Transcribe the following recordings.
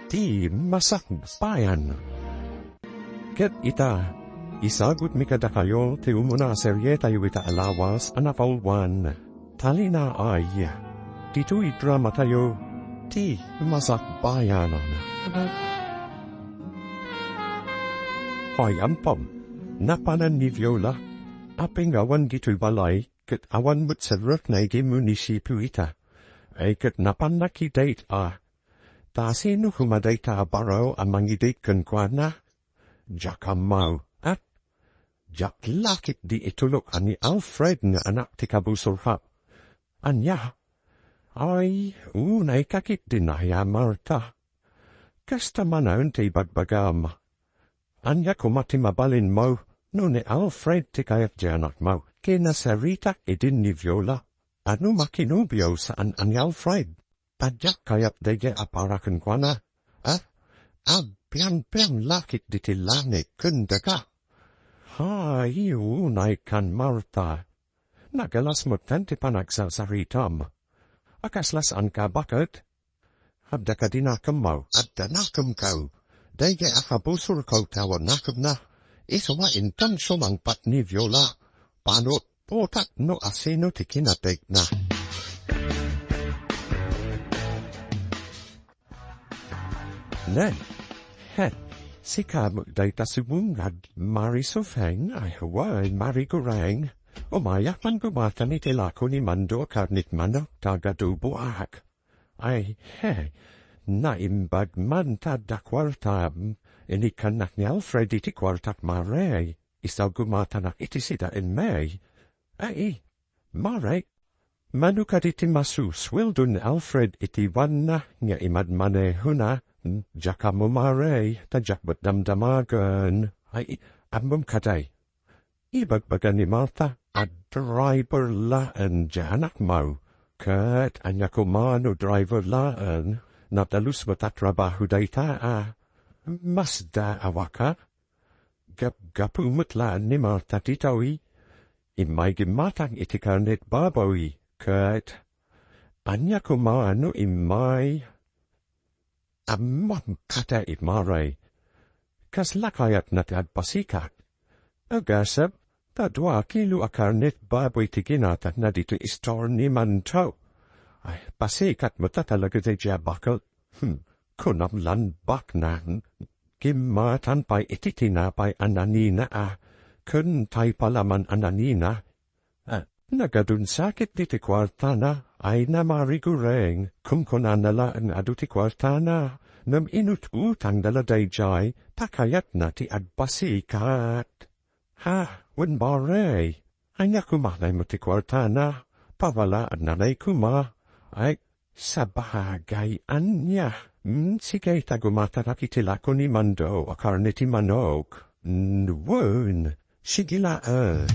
Ti Masakbayan. Ket ita, isagot mi kada kayo ti umuna serye tayo ita alawas anapalwan. Talinaay. Titu'y drama tayo, ti Masakbayanon. Hoy ampom, napanan ni Viola, aping awan gito'y balay, ket awan mo't sa ruknay gi munisipu ita. Ay ket napan nakidate ta sino humaday ta baraw ang mangidate kankwana? Jak amaw, at jak lakit di itulok ani Alfred nga anak ti kabusurhap. Anya, ay unay kakit dinaya Marta. Kasta manaon ti bagbagam. Anya kumati mabalin mo, no ni Alfred ti kayat janak mo, kinasaritak idin ni Viola. Ano makinubyo saan ani Alfred? Padyak kayap dege aparakan kwa na. Pian lakit ditilane kundaga. Hay, unay kan Marta. Nagalas mo tenti panagsasaritam. Akaslas an ka bakit? Habda ka dinakam mo at danakam kau. Dege akabusur kau tawa nakam na. Ito wa intensyon ang patni Viola. Panot potat no asino ti kinatek na. Nen, het, si kam day tasubungad mari sofeng ay haway mari goreng. Umayak man gumata ni tilako ni mando karnit manok tagadubo ahak. Ay, naimbag man tada kwartam, inikanak ni Alfred iti kwartak mare, isaw gumata nak iti sida in May. Ay, mare, manukat iti masu swildun Alfred iti wanna nga imadmane huna, jaka mo mare, tajak bat damdamagan. Ay, amum kaday. Ibagbagan ni Martha, at driver laan janak mo. Kat anya kumano driver laan, natalus matatrabaho dayta Masda awaka. Gapumut laan ni Martha titawi. Imay gimatang iti karnet babawi. Kat anya kumano imay. Amam kata itmaray. Kas lakayat na ti adpasikak. Agasab, tadwa kilo akarnet baboy ti ginatat na dito istor ni Manto. Ay, pasikat mo ta talaga di bakal. Kunam lan bak na. Gimatan pa'y ititinapay ananina kun tay palaman ananina. Nagadun sakit di ti kwartana. Ay na marigureng, kumkunan nala ang adu ti kwartana, nam inut-utang dala dayjay, takayat na ti adbasikat. Ha, wen bare, ay nga kumalay mo ti kwartana, pawalaan nanay kuma, ay sa bahagay anya. Sige tagumatarak itilako ni Mando, akarne ti manok. Nwun, sigilaan.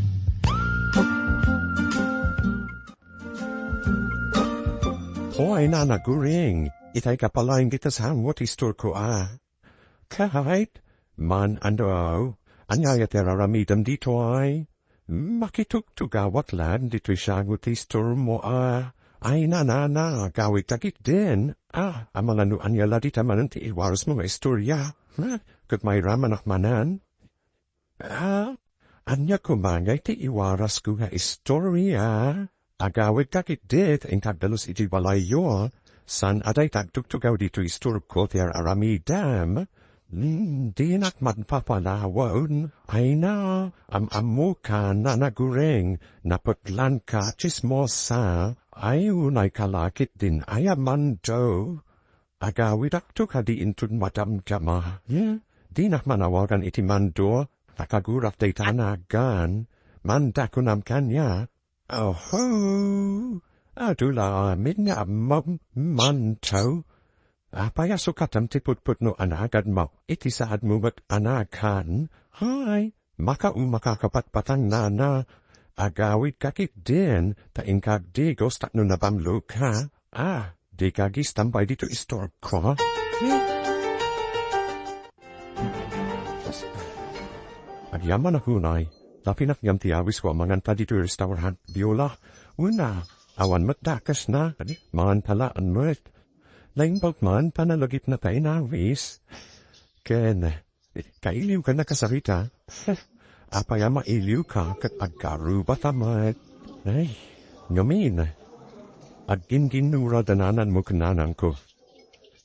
Hoy nanaguring, itay kapalain kita sa what istor ko Kahit, man ando, anyayat eraramidam dito ay, makitugtugawat lan dito'y siyagot istor mo ay gawit takit din, amalanu anyala dita manan ti iwaras mga istorya, kat may ramanak manan. Anya kumangay ti iwaras ko nga istorya, agawid kakit dit ang tagdalos iti walayo, san aday tagtugtugaw dito isturb ko ti aramidam, di nakman papalawon, ay na, amamu ka na nagureng, naputlan ka chismosa, ay unay kalakit din ay amando, agawid akto ka di intun madamdama, di nakmanawagan iti mando, nakagurat day tanagan, mandakunam kanya, Oho, adula amin nga manto. Apaya sukatam tiput-put no anagad mo, iti saad mo mat anakan. Hay, makakapatpatang nana. Agawid kakit din, ta inkag digos tak no nabamlo ka. Di kagis tambay dito istorb ko. Agyaman ako nay. Lapinak yam tiawis ko manganta dito restaurant Viola. Una, awan matdakas na, man talaan mo't. Lain man panalagip na tayo nawis. Ken, kailiw ka na kasarita. Apaya mailiw ka kat agkaruba tamat. Ay, ngamin. At ginginura dananan mo kananan ko.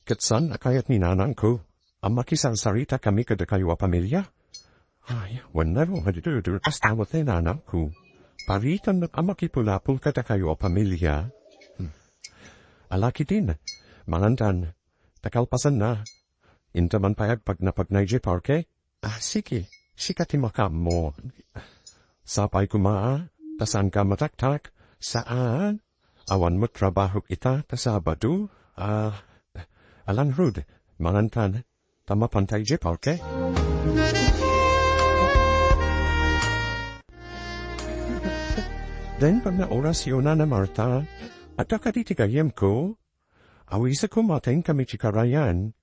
Katsan akayat ni nanan ko. Ang makisarsarita kami kada kayo pamilya. Ay, whenever hadidudur astawat ni nanan ko. Paritan at amakipulapul kada kayo pamilya. Alaki din, mangandan, takalpasan na. Inta man payag pag napag-naije parke? Sige, sikatimakam mo. Sapay kumaa, tasan ka mataktak, saan? Awan mo trabaho ita, ta Sabado? Alang rud, mangandan, tamapantay je parke? Den pag na orasyon na Marta, at akaditigayem ko, awisa ko maten kami chikarayan,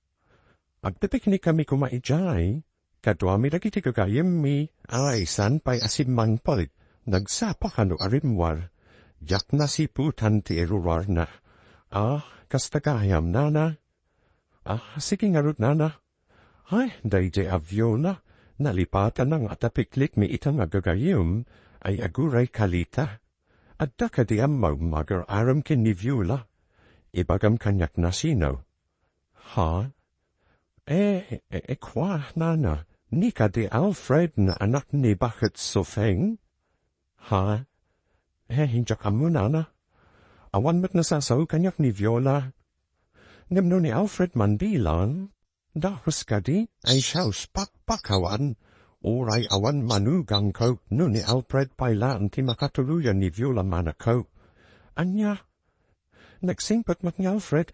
agpipiknik kami kumaijay, kadwami nagitigagayem mi, ay san pa'y asimang palit, nagsapakano arimwar, jak na si putan ti erurar na, kastagayam nana, sige ngarut nana, ay, dayde avyola, nalipatan ng atapiklik mi itang agagayem, ay aguray kalita, at dakadiam magar aram kinivula, ibagam kanyak na sino. Ha? Kwa, nana, nika di Alfred na anak ni Bakit Sofeng? Ha? Hinjak mo, nana. Awan mat nasasaw kanyak ni Viola. Ngam ni Alfred mandilan, dahus kadi ay siyaw pakpakawan, oray awan manugang ko, no ni Alfred pailaan ti makatuluyan ni Viola manakaw. Anya, nagsingpat mat ni Alfred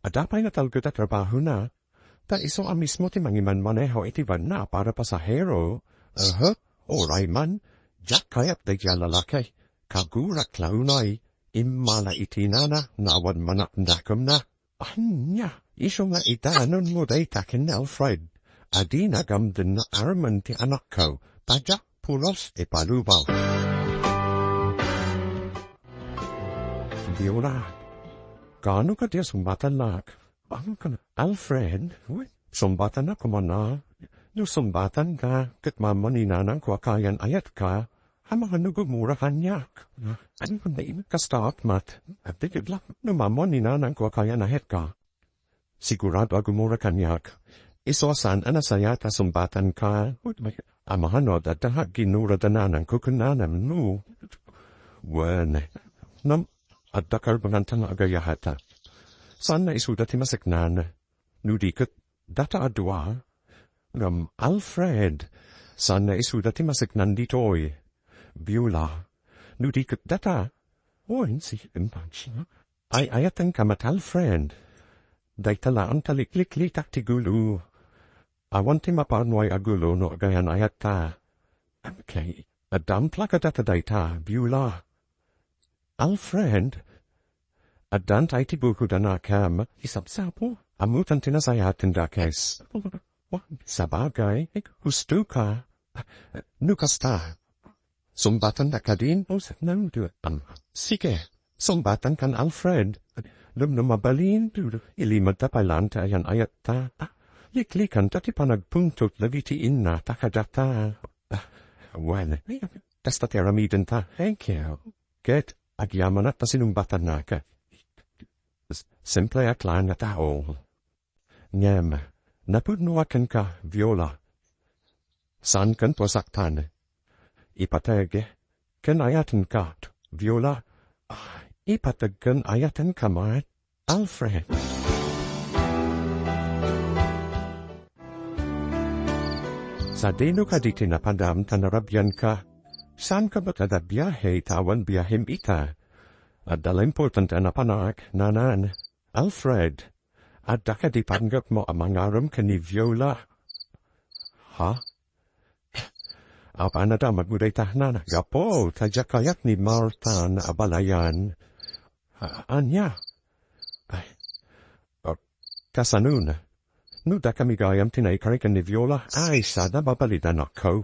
adapay na talgot at trabaho na, ta iso mismo ti mangiman maneho iti van na para pasahero. Oray man, jak kayat da lalakay, kagurak launay, imala iti nana, nawan manak nakam na. Anya, iso nga itanon mo day takin ni Alfred. Adi nagam din na arman ti anak ko, tajak pulos ipalubaw. Viola, gaano ka diya sumbatan lak? Ano ka na? Alfred, sumbatan na kumana. No sumbatan ka, kat mamaninanang ko akayan ayat ka, hamahan nugumura kanyak. Ano ka na kastak mat? Abdigid lang, no mamaninanang ko akayan ayat ka. Sigurado agumura kanyak. Isosan anasaya ta sumbatan ka, amahanod at dahag ginura dananan kukunanam no. Wen, nam, at dakar bangantang agayahata. San na isuda ti masiknan, nudikot data adwa, ngam Alfred, san na isuda ti masiknan ditoy, Beulah, nudikot data, oin si impansya, ay ayatan kamat Alfred, day talaan talikliklitak ti gulu, awan ti mapanway agulo no agayan ayat ta. Okay, adam plaka data day ta, Beulah. Alfred, adan tay ti buku dana kam, isabsapo, amutan tinasayatin da kes. Sabagay, hustu ka, nukasta. Sumbatan da kadin, sige, sumbatan kan Alfred, mabalin, ilimad ta palanta ayan ayat ta. Liklikan tati panagpuntot lagiti inna takadata. Well, tasta teramiden ta, thank you. Get, agyaman at pasinumbatan na ka. Simple aklan at all. Ngem, napudnuakan ka, Viola. San kan posaktan? Ipatag, kan ayatan ka, Viola. Ipatag kan ayatan ka, mat, Alfred. Sa deno ka di tinapadam tanarabyan ka, saan ka ba tada biyahe tawan biyahim ita? At dala important na panak, nanan, Alfred, at daka di panggap mo amangaram ka ni Viola. Ha? Apanadamat mo day tahnan, gapo, tajakayat ni Marta na abalayan. Anya? Ay, kasanun. Nuda kami gayam tinaikarikan ni Viola, ay sada babalitan ako.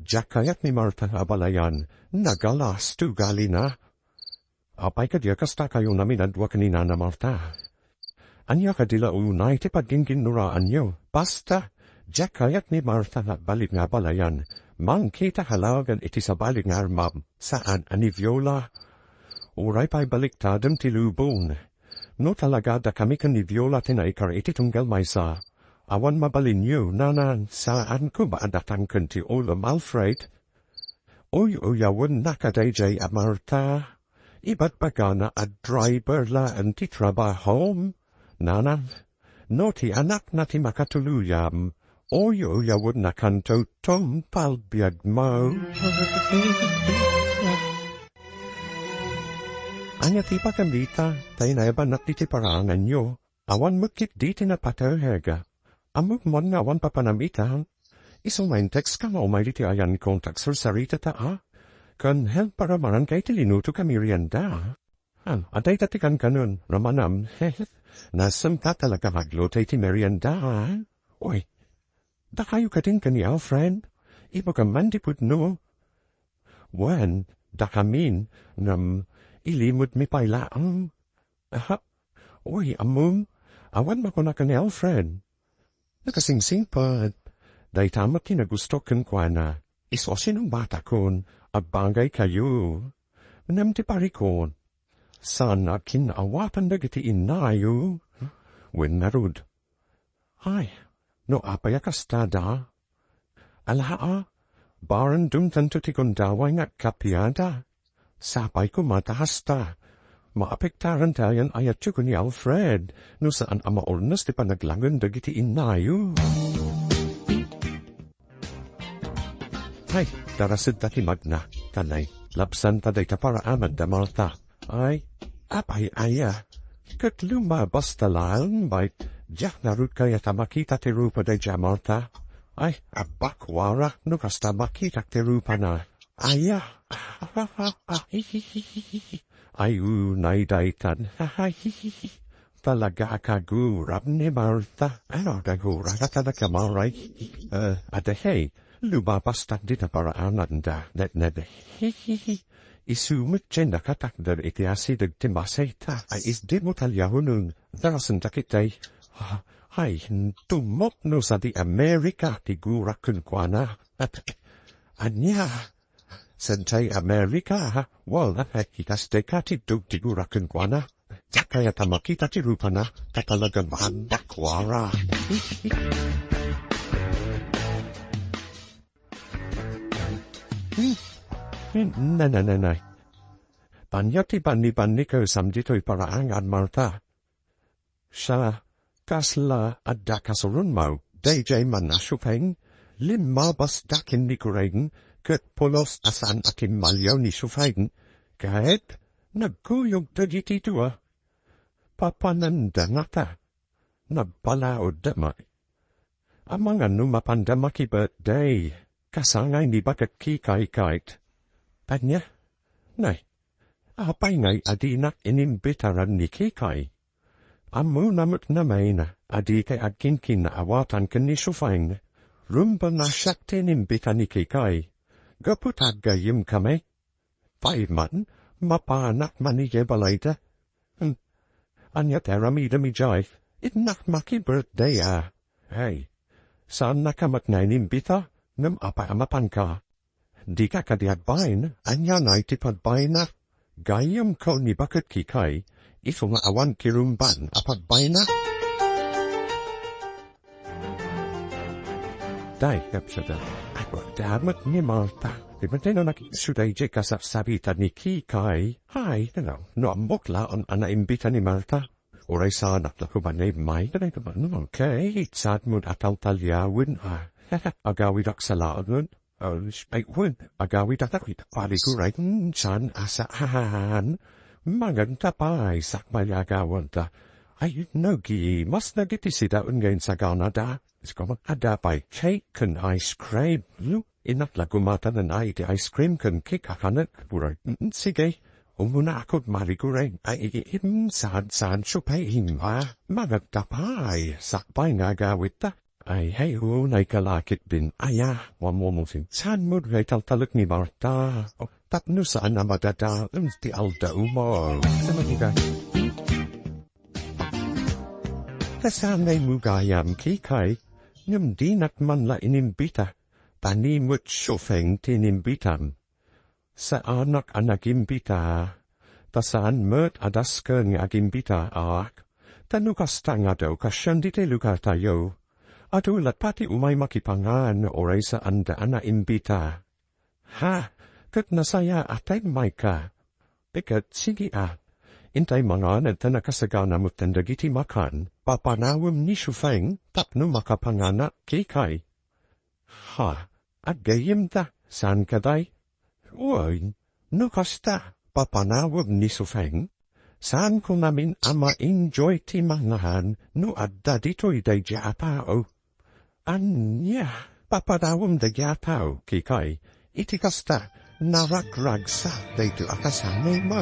Jakayat ni Marta abalayan, nagalas tu gali na. Apay ka diya kasta kayo namin adwa kanina na Marta. Anya kadila unay tipad ginginuraan nyo. Basta, Jack kayat ni Martha na balik nga balayan. Mang kita halagan iti sa balik nga armam. Saan ani Viola? Uray pa'y baliktadam ti lubon. No talaga da kami kan ni Viola tinaikar iti tunggal maysa. Awan mabalin nyo, nanan, saan ko ba adatang kan ti ulam Alfred? Uy, uyawan nakadayjay a Martha. Iba't bagana a driver la ang ti trabahom. Nanan, no ti anak na ti makatuluyam. Uy, uyawan na kanto tom palbiag mo. Anya ti pakamita, tayo na iba na ti parangan nyo. Awan mukit di ti na patawhega. Amuk mon nga awan papanamita. Iso main text ka nga umay ti ayan kontak sur sarita ta Kan help para maran kay tilinuto kami rianda. Aday tatikan kanun, ramanam, nasam ka talaga maglotay ti merienda. Uy, da kayo kating ka ni Alfred? Iba ka mandiput no? Wen, da kamin, ilimut mi pailaang. Uy, amum, awan makona ka ni Alfred. Nakasingsing pa, day tamat kinagusto kan kwa na, isosin ang bata kon, agbangay kayo. Namti parikon. Sana kinawatan na giti inayo. Wen narud. Ay, no apaya kastada. Alaa, baran dumtanto ti kondaway nga kapiada. Sapay ko matahasta. Maapektaran tayan ayat ko ni Alfred, no saan amaornas ti panaglangan dagiti inayo. Ay, darasid dati magna, kanay, lapsan taday ta para amad da Martha. Ay, apay aya, kat lumabas talaan, bait, jak narut kaya ta makita ti rupa day ja Martha. Ay, abakwara, no kasta makita ti rupa na. Aya, ay naidaitan, talaga kagurab ni Martha. Ano dagura ka talaga maray? Hey, lumabas tak di na paraan da, net, isumit jen na katakdar iti asidag timasayta, ay isdi mo talyahunun, darasan takitay, ay, tumok no sa di Amerika, tigura kunkwana, at, anya, sentay Amerika, wala, kitas dekati dug tigura kunkwana, kaya tamakita ti rupa na, tatalagang mahandakwara. Nanay. Panyati bani ko samdito'y paraangan Martha. Siya, kasla at dakasurun mo, DJ manasupeng, limabas dakin ni kuregen, kat polos asan akim malyaw ni supeng, kahit nagkuyog dagiti tua. Papananda nga ta, nabalaod damay. Amang ano mapandamaki birthday, kasangay ni bakat kikay-kait. Panya, nay, apay ngay adinak inimbitaran ni kikay. Amu namut namay na, adi kay agkinkin na awatan kan ni sufang. Rumba na siyak tinimbita ni kikay. Gaputag gayim kami. Paiman, mapanak maniye balayda. Anya teramida mi jay, itnak maki birthday Hey, saan nakamat na inimbita? Nam apay amapan ka. Di ka kadiat bain, anya ngay tipad bain na. Gayam ko ni bakit kikay, ito nga awan kirumban apad bain na. Day, kapsada, ako damat ni Martha. Di ba tayo nakisuday je kasapsabita ni kikay? Hay, no amokla on anaimbita ni Martha. Oray sana lako ba na may, okay, sad mood ataw talyawin agawid ak sa laon. Ay, agawid at akwit, paliguray, san asahan. Maganda pa ay sakmay agawan ta. Ay, nogi, mas nagitisidaon ngayon sa Canada. Isko ada pa'y cake kan ice cream. Inak lagumata ng di ice cream kan kikakanat. Buray, sige, umuna ako't maliguray. Ay, sad supay hima. Maganda pa ay sakmay agawid ta. Ay, hey, nay kalakit din. Aya, wamomusin. San mo rin taltalak ni Martha? Tapno saan na madada, ti alda umar. Sa maniga. Tasanay mugayam kikay, ngam di man la inimbita, panimut syofeng tinimbitam. Sa anak imbita, tasan mert adaskeng agimbita ak, tanukas tangado kasyandite lugar tayo, atulat pati umay makipangan oray sa anda imbita. Ha, kat nasaya atay maika, pikat sige intay mga tanakasagana mo tendagiti makan, papanawam ni syofeng tapno makapangana kikay. Ha, agayim ta, san kaday? Uy, no kasta, papanawag ni syofeng? Saan ko namin ama enjoy ti mangahan no adda dito'y dayja tao? Anya, papanawam dayja tao, kikay, iti kasta, naragrag sa dayto akasanay mo.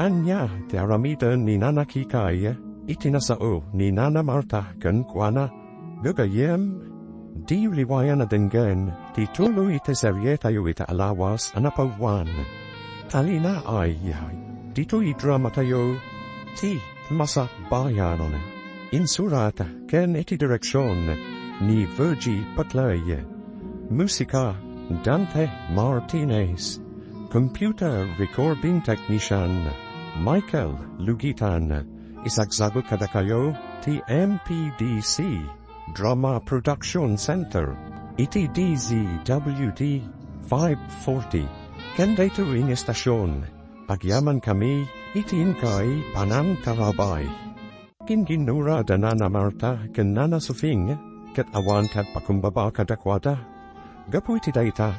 Anya, ti aramida ni Nana Kikay, itinasao ni Nana Marta kan kuana, gagayem, di riwaya na denggen, ti tuloy ite serye tayo ita alawas anapawan. Talinaay, dito idrama tayo, ti Masakbayan, insurata ken iti direksyon ni Virgie Patlay, musika Dante Martinez, computer recording technician Michael Lugitan, isagsagot kada kayo ti MPDC Drama Production Center, iti DZWD 540, kenday tuwing estasyon, agyaman kami iti inkay panang tarabay. Kinginura da Nana Marta ken Nana Sofing, ket awan kat pakumbaba kadakwada. Gapu iti dayta,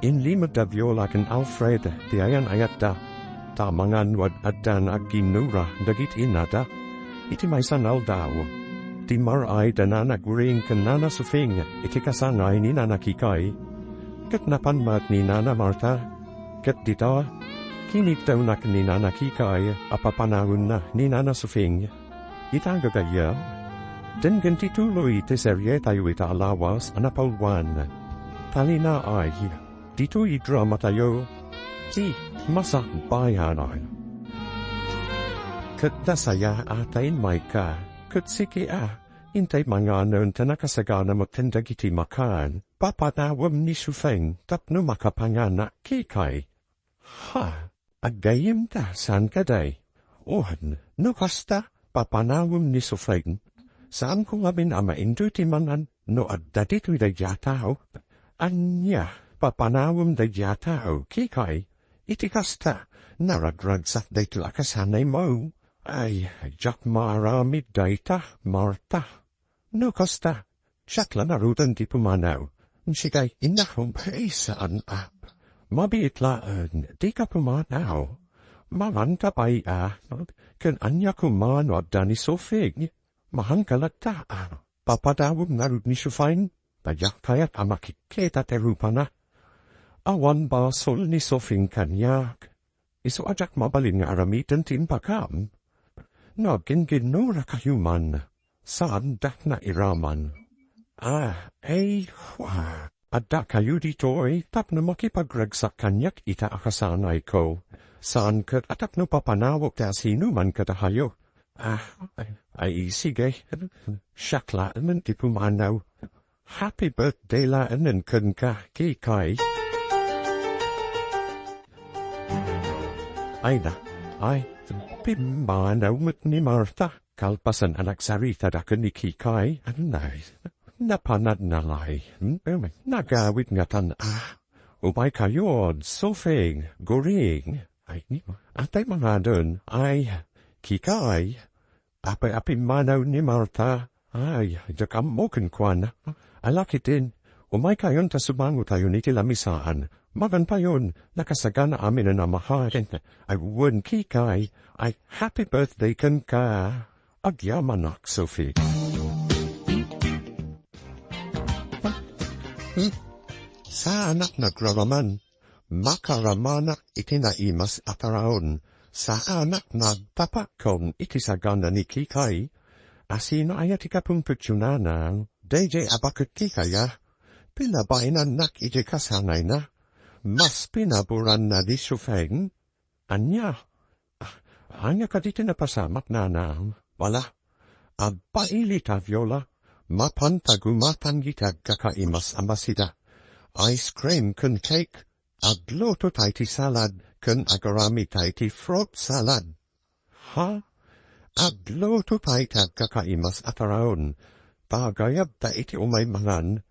inlimad da viola ken Alfred ti ayan ayat da, tamangan wad addan agginura dagit inada, iti maysan aldaw. Ti maray da Nana Guring ken Nana Sofing, iti kasangay ni Nana Kikay, ket napanmat ni Nana Marta, ket dita, kinitaw na ni Nana Kikay, apapanahon na ni Nana Sofing. Itagagaya, den gantituloy ti serye tayo ita alawas anapalwan. Talinaay, dito idrama tayo, ti Masakbayan. Kat dasaya atain maika, kat siki intay mga nun tanakasagana mo tendagiti makan, papanawam ni syofeng tapno makapangana kikay. Ha, agayim ta san kaday? Ohan, no kasta, papanawam ni syofeng, saan ko nga ama induti manan no adda dito'y dayja tao? Anya, papanawam dayja tao, kikay, iti kasta, naradragsak dayto akasanay mo. Ay, jak maramid dayta, Marta. No kasta, siya narutan ti pumanaw, sikay inahong paisaan mabiitlaan, di ka pumanaw. Maranta pa'y kan anya kumano at dani sofig, mahangkalata papadawag narud ni syofeng, padyak kayat makikita terupa na. Awan ba sol ni sofing kanyak, iso ajak mabalin nga aramitan tin pakam. Ginura kayuman, saan dak na iraman. Adda kayo dito'y tap na makipagragsak kanyak ita akasanay ko. Saan kat atap no papanawag ta sinuman katahayo. Sige, syakla man ti pumanaw. Happy birthday laan kan ka, kikay. Pimanaw mat ni Marta, kalpasan anak sarita da kan ni kikay, napanad nalay, nagawit nga tan, umay kayon, sofeng, goring, atay mga dun, kikay, api manaw ni Marta, jakam moken kwan, alakitin, umay kayon ta sumango tayo ni tilamisaan, magan pa yun, nakasagana amin na namaharin, wun kikay, happy birthday kan ka, agyamanak, Sophie. Sa anak nagraraman, makaramanak itinaimas ataraon, sa anak nagpapakon itisagana ni kikay, asino ayat ikapumputsyunanang, DJ abakot kikaya, pinabainan nak iti kasanay na, mas pinaburan na ni Sufeng. Anya ka dito na pasamat na. Wala. Abailita Viola. Mapantagumatan kita kakaimas amasida. Ice cream kun cake. Agloto tayo ti salad kun agarami tayo ti fruit salad. Ha? Agloto tayo kakaimas ataraon. Bagayab ta iti umay mangan.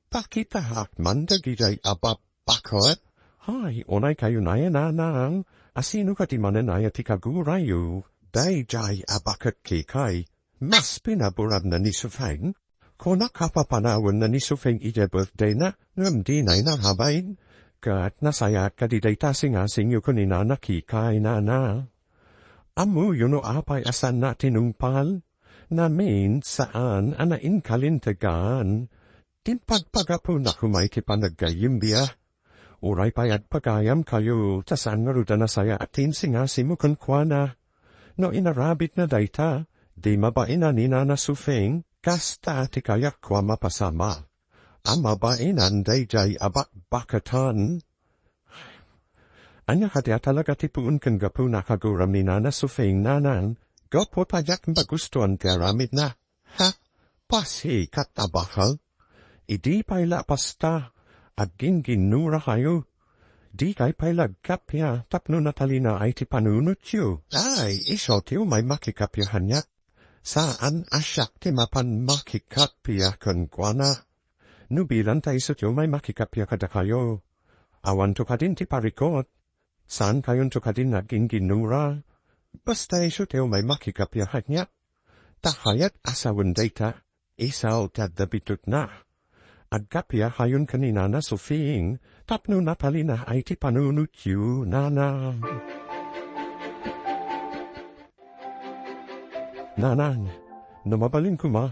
Pakita hakman da gijay ababakot. Hay, onay kayo naya nanang. Asino ka ti mananaya ti kagurayo. Dayjay abakot kikay. Mas pinaburab na ni Sufeng. Kung nakapapanawan na ni Sufeng ija birthday na, di na habain. Kat nasaya ka di day tasing-asing yu kunina nakikay na. Amu yun o apay asan na tinungpal. Namin saan anain kalintagan. Timpagpagapo na kumay ti panagayim biya. Uray payat pagayam kayo, tasan nga ruda na saya atin singasi mo kunkwana. No inarabit na dayta, di mabainan ina na Sufeng, kasta ti kayak kwa mapasama. Amabainan dayjay abak-bakatan. Anya kati talaga ti puun kan gapu na kaguram ni Nana Sufeng nanan, gapo payak bagustuan ti aramid na. Ha? Pasi katabakal? Idi payla pasta, at ginginura kayo. Di kay paylag kapya, tapno na Talinaay ti panunot yu. Ay, iso ti may makikapyahan niya. Saan asyak ti mapan makikapya kan kwana? Nubilan tayo sa tiyo may makikapya kada kayo. Awan to ka din ti parikot. Saan kayon to ka din na ginginura? Basta iso tiyo may makikapyahan niya. Tahayat asawan data, isaw tadabitut na. At kapya hayon kanina na Sufeng, tapno na Talinaay ti panunot yu, nanang. Nanang, numabalin ko ma.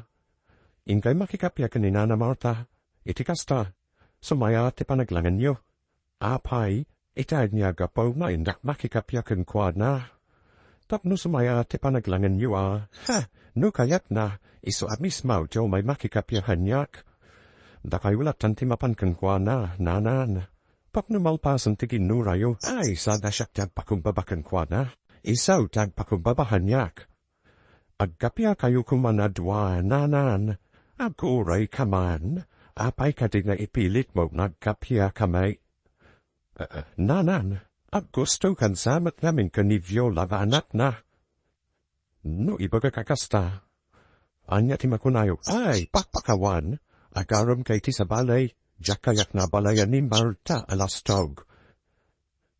Ingkay makikapya kanina na Marta, iti kasta, sumaya ti panaglangan yu. Apay, itad niya gapaw na indak makikapya kan kwad na. Tapno sumaya ti panaglangan yu ha, no kayat na, iso amismaw tiyo may makikapyahan yak. Dakay wala tanti mapan kan kwa na, nanan. Papno malpasan ti ginurayo, ay sada siya tagpakumbabakan kwa na. Isaw tagpakumbabahan yak. Agkapya kayo kumanadwa, nanan. Aguray kaman, apay ka din na ipilit mo nagkapya kamay. Nanan, gusto kan samat namin kanivyo lavanat na. No ibaga kakasta. Anya ti makunayo, ay pakpakawan. Agaram kay ti sa balay, jakayak na balayan ni Marta alastog.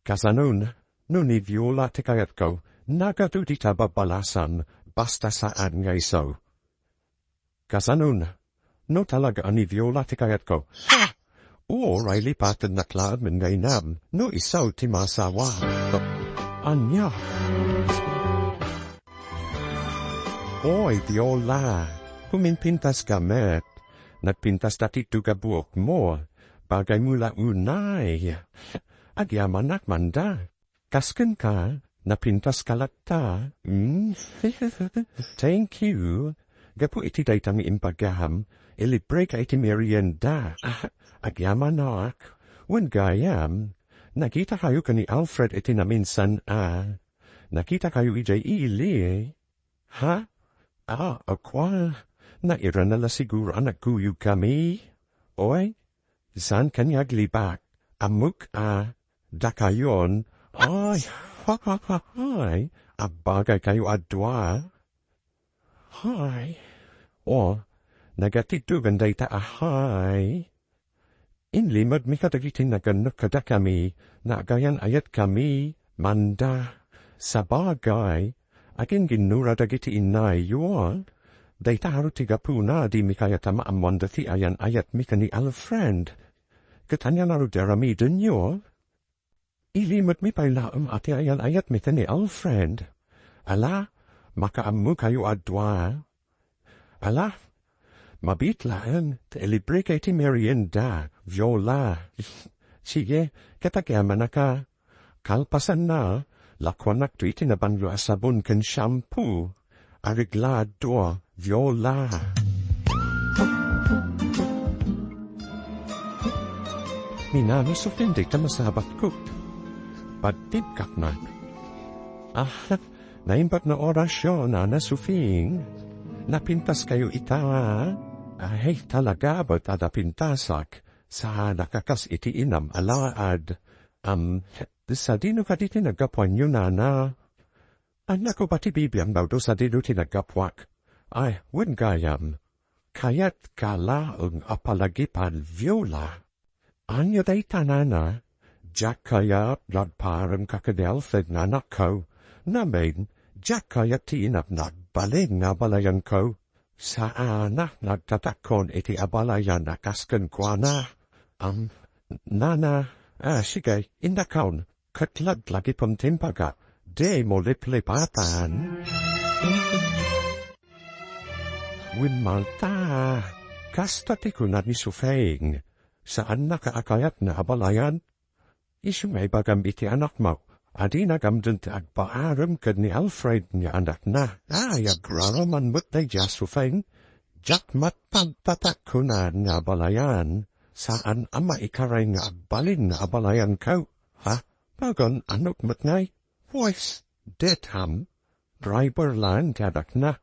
Kasanun, no ni Viola ti kayat ko, nagadu ti tababalasan, basta saan ngay so. Kasanun, no talaga ni Viola ti kayat ko, ha! O ray lipatan na klaad min ngay nam, no isaw ti masawa. Anya. Oy, Viola, kuminpintas kamet. Nagpintas dati tugabuok mo, bagay mula unay. Agyaman manda. Kasken ka, napintas kalata. Thank you. Gapu iti daytang impagaham, ilibre ka iti merienda. Agyaman nak. Wen gayam, nakita kayo ka ni Alfred iti naminsan nakita kayo ijay ili. Ha? Akwa. Naira nala siguro anak kuyug kami. Oy, saan kanya glibak? Amuk dakayon. Ay, ay, abagay kayo adwa. Hay. Nagatitugan day ta ahay. Inlimad mi kadagitin naganok kada kami, nagayan ayat kami, manda. Sabagay, akin ginura dagiti inay yun. Dayta haro tiga puna di mi kaya tama amwanda ti ayan ayat mi kani Alfred. Katanya naru derami dun yo. Ilimot mi pailaam ati ayan ayat mi kani Alfred. Ala, makaamu kayo adwa. Ala, mabitlaan, te libre kay ti merienda, Viola. Sige, katagyaman na ka. Kalpasan na, lakwanak tu iti nabanglo asabon kan shampoo. Ariglado, Viola. Minano sufindi ta masabat ko. Padtip kapnan. Naimbat na orasyon na Sufing. Napintas kayo ita. Ay talaga ba't adapintasak sa nakakas iti inam alaad. Sa dino ka di tinagapwan yun na. Anak ko pati bibiyang daw do sa dino tinagapwak. Ay, wun gayam. Kayat kala ang apalagipan viola. Anya day tanana. Jack kaya nagparang kakadelfed na anak ko. Na main, Jack kaya tinap nagbaling na balayan ko. Sa anak nagtatakon iti abalayan na kaskan kwa na. Nana, sige, indakaon, katlad lagi pamtimpaga, de mo liplipatan. Win malta, kasta tiku na ni Sufeng, saan nakaakayat na abalayan? Isumay bagam iti anak mo, adi nagamdun ti agpaaram kad ni Alfred niya anak na. Agraraman mo't na Sufeng, jak matpagtatak ko na nga abalayan, saan ama ikaray nga agbalin nga abalayan ko. Bagon anok mo't ngay, voice, detham, driver lang ti anak na,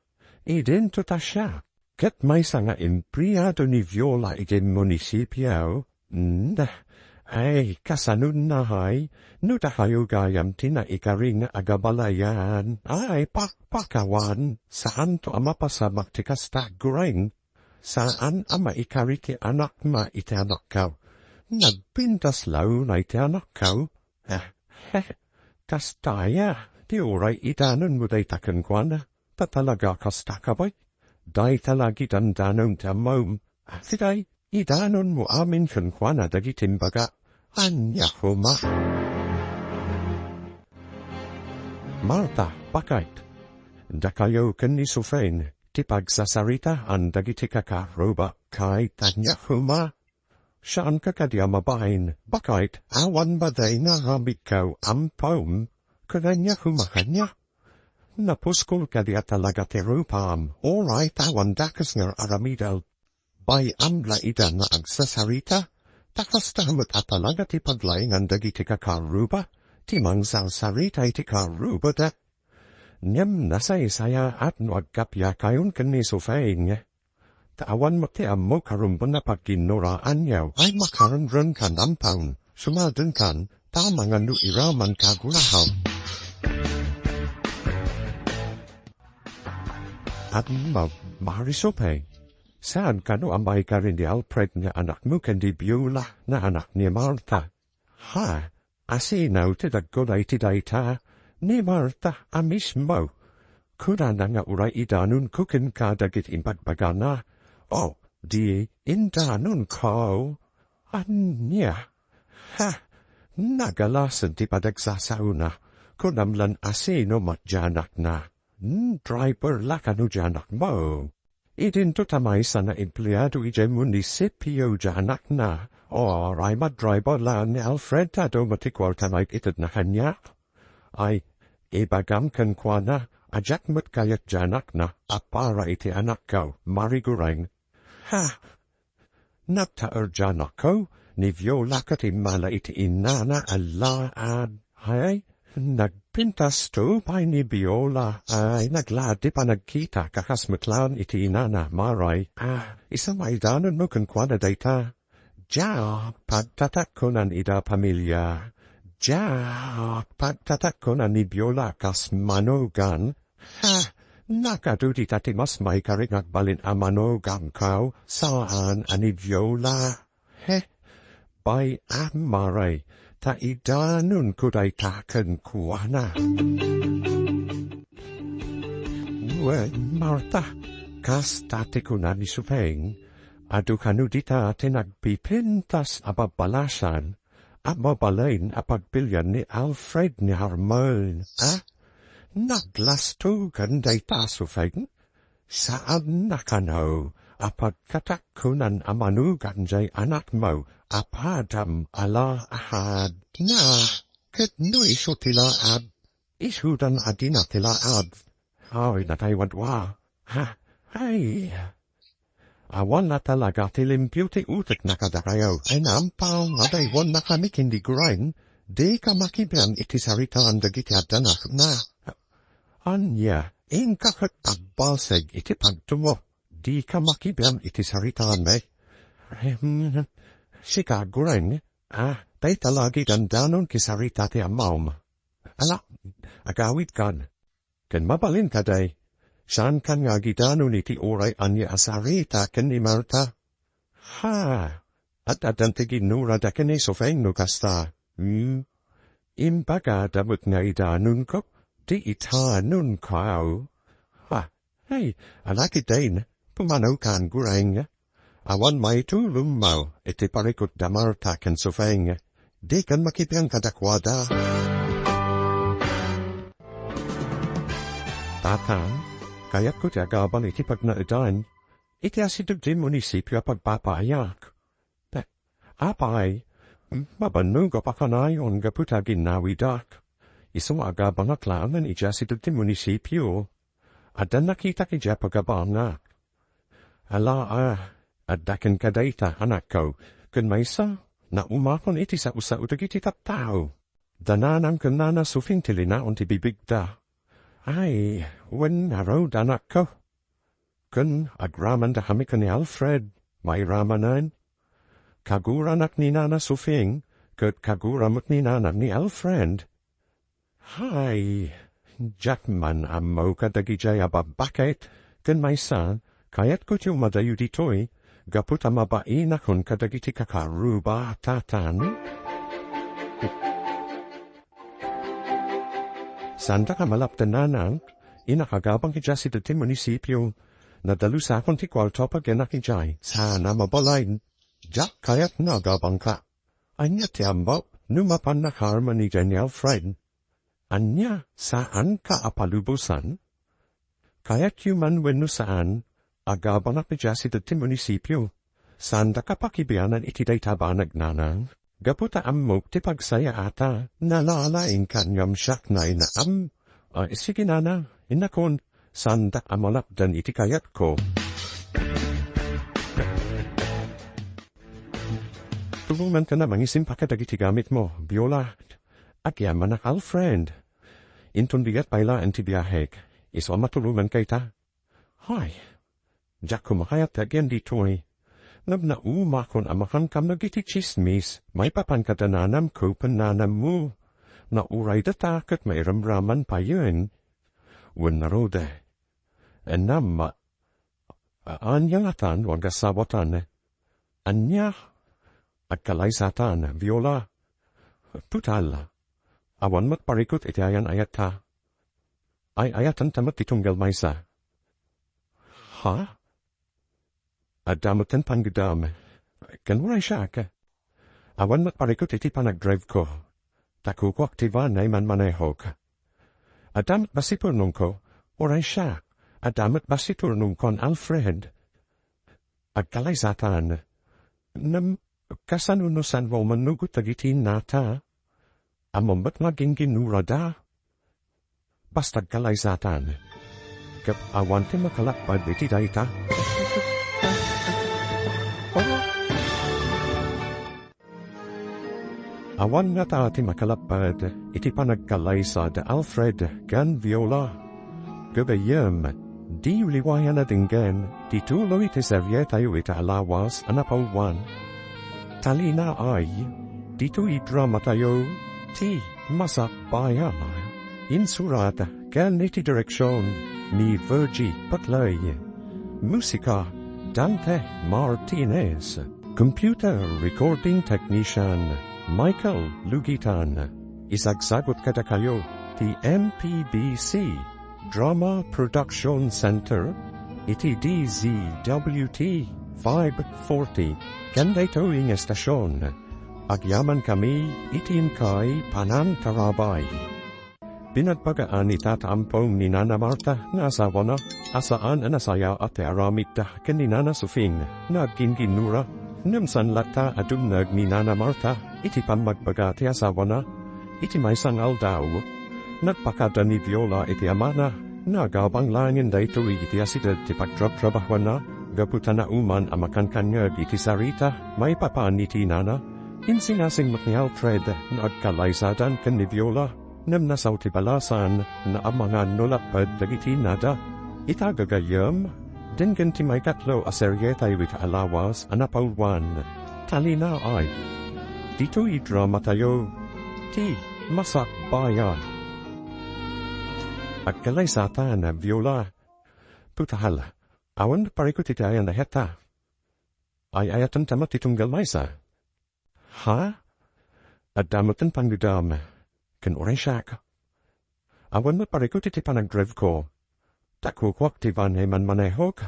idin to ta siya. Ket may sa nga empleyado ni Viola iti munisipyo, ay, kasanun na hay, no tahayo gayam tina ikaring agabalayan. Ay, pakpakawan, saan to ama pasamak ti kastagureng? Saan ama ikariti anak ma iti anak kaw? Nagpintas law na iti anak kaw? Kastaya, ti oray itanon mo day takan kwana, tatalaga kastakabay? Day talagi dandanon tamom, siday, idanon mo amin kan kwana dagitimbaga. Anya huma. Marta, bakit? Dakayo ken ni Sufeng, tipagsasarita ang dagitika ka roba kay tanya huma. Saan ka kadya mabain, bakit awan baday na ramit kaw ampom, kadanya humakanya? Napuskol kadya talaga terupam, alright awan dakas nga aramidal. Bay amla ida na agsasarita? Takastamot at talaga ti paglayang ang dagiti kakaruba, ti mangsal sarita iti karuba da. Nyam nasay saya at nuagkapya kayon kan ni Sufeng. Tawan mo ti amo karumbon na pagkinoraan yaw, ay makarandran ka nampawn, sumaldan kan, tama nga nu iraman kagulahaw. At Marisopeng. Saan ka no ambay ka rin di Alfred nga anak mo kandi Beulah na anak ni Marta? Asinaw ti daggoday ti dayta, ni Marta mismo. Kuna na nga uray idanun kukin ka dagit impagbagana. Di indanun ko. Anya? Nagalasan ti padagsasauna, kunamlan asino matjanak na. Driver lakanu janak mo. Idin to tamay sana empleyado ije munisipyo janak na, ay madriver lang ni Alfred tado matikwal tamay itad na kanya. Ay, ibagam kan kwa na, ajak mat kayat janak na, apara iti anak ko, marigureng. Nagtaar janak ko, ni Viola kati mala iti inana alaad. Ay, nagpintas to pay ni Viola, ay nagladi pa nagkita kakasmatlan iti inana maray. Isa maidanon mo kung kwa na dayta. Pagtatak ko nan ida pamilya. Pagtatak ko nan ni Viola kas manogan. Nakaduti tati mas may karing agbalin a manogan kao saan ani Viola. Bay maray. Ta idanun kuday taken kuana. Marta, kas tate kuna ni Sufeng, adu kanu dita tinagpipintas ababalasan, ababalain apagbilyan ni Alfred ni Harmon. Naglastugan dayta Sufeng? Saan nakanaw, apagkatakunan amanugan jay anak mo, apadam ala ahad na ket no iso tila ad isudan adina tila ad ay natay wadwa ay Awan na talaga tilimpyo ti utek nakadarayaw. Ay naampaw nga daywan na kami kindi gurain. Di ka makibian iti saritaan dagiti adanak na. Anya, kakot agbalseg iti pagtumo. Di ka makibian iti saritaan me. Sika gurain, day talagi dandanon kisarita ti amaum. Ala, agawid kan. Ken mabalin ka day. Saan kan nga gidanon iti oray anya asarita ken ni Marta? Ha, at adante ginura da ken sofeng no kasta. Imbaga damot nga idanon ko, di itanun kao. Ha, hey, alaki dain, pumanaw kan gureng. Awan may tulong mau, iti parikot da Marta ken sofeng. Di kan makipiyang kadakwada. Tatan, kaya't ko tiagaban iti pagnaidan, iti asidog di munisipyo pagpapayak. Apay, mabanong kapakanayon gaputa ginawidak. Iso agabang aklangan iti asidog di munisipyo. Adan nakita kija pagabangak. Ala adakan kadaita anak ko, kun maysa, na umakon iti sa usaudag iti taptao. Dananang kanana sufing tilinaon ti bibigda. Ay, wen narod anak ko. Kun agraman da kami ni Alfred, may ramanan. Kaguranak ni Nana Sufing, kud kaguramot ni Nana ni Alfred. Hay, Jackman ammo kadagijay ababakit, kun may san, kayat ko tiyo madayo ditoy, gaput amabain akon kadagiti kakaruba tatan. Sanda ka malaptan nanang, inakagabang ki jasi dati munisipyo, nadalu sa akong ti kwalto pag genakijay, sana mabalain, jak kayat nagabang ka. Anya ti ambaw, numapan na karma ni Daniel Fred. Anya, saan ka apalubusan? Kayat yuman wenu saan, agabang na jasi dati munisipyo, sanda ka pakibianan iti day tabanag nanang. Gaputa ammok ti pagsaya ata, nalalaing kanyam siyak na inaam. Sige nana, inakon, sandak amalapdan iti kayat ko. Tulungan ka na mangisim pakadag iti gamit mo, Biola. Agyaman na Alfred. Intun bigat paila anti biyahek, iso matulungan kay ta. Hay, jak kumakayat agyan ditoy. Nab na umakon amakan kam nagiti chismis, may papankadananam ko pananam mo. Na uray da takot may ramraman pa yun. Wen narode. Enam anya ngatan wag asawatan. Anya agkalaysatan, Viola. Putal. Awan mat parikot iti ayan ayata. Ay ayatan tamat itunggal maysa. Ha? Adamutan panggudam. Kanwaray siya ka. Awan mat parikot iti panagdrive ko. Taku ko aktivan ay manmaneho ka. Adamat basipurnong ko, oray siya. Adamat basipurnong kon Alfred. Agkalaysatan. Kasanunusan mo manugot agitin nata. Amombat naging ginurada. Basta agkalaysatan. Kap awante makalakpad iti dayta. Awan nga taati makalapad, iti panagkalaysa da Alfred gan Viola. Gagayem, di uliwayan na dinggan, tituloy iti servyetayo iti alawas anapawan. Talinaay, dito idrama tayo, ti Masakbayan. Insurat, gan iti direksyon, ni Virgie Patlay. Musika, Dante Martinez. Computer Recording Technician, Michael Lugitan. Isagsagot kada kayo, ti MPBC, Drama Production Center, iti DZWT 540, kanda ito ing estasyon. Agyaman kami, itin kay Panantarabay. Pinagpagaan itatampong ni Nana Marta nga asawa na, asaan anasaya at aramit da ken ni Nana Sufing, nagginginura. Namsan lata adumnag ni Nana Marta, iti pamagbaga ti asawa na, iti may sangal daw. Nagpakada ni Viola iti amana, nagabang langin da ito iti asidad ti pagtrabahuan na, Gaputa na uman amakan kanyag iti sarita, may papaan iti nana. Insinasing ni Alfred na agkalaysadan kan ni Viola, nem nasaw ti balasan na amangan nulapad dagiti nada. Itagagayam, din ganti may katlo aseryetay wit alawas anapawwan. Talinaay. Dito idrama tayo, ti Masakbayan. Agkalaysatan na Viola. Putahal. Awan parikot iti ayan na heta. Ay ayatan tamat itunggal maysa. Ha? Adamatan panggudam. Kan oray siyak. Awan parikot iti panagdrev ko. Takukwak ti van man manehog.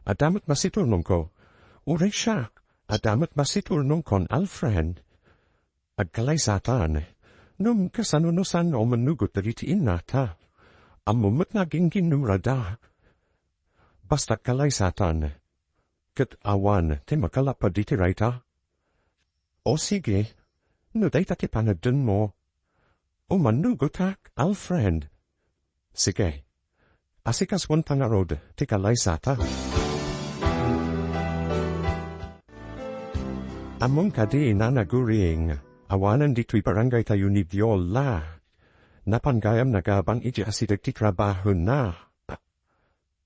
Adamat masitulnong ko. Oray siyak. Adamat masitulnong kon Alfred. Agkalaysatan. Nung kasanunusan o manugot dagiti inata. Amumot naging ginurada. Basta kalaysatan. Kat awan, ti makalapad iti rayta. O sige, no day ti panadun mo. O manugotak, Alfred. Sige, asikas wan pangarod, ti kalaysata. Among kadi nanaguriing, awanan dito'y barangay tayo ni Viola. Napanggayam nagabang iti asidag ti trabaho na.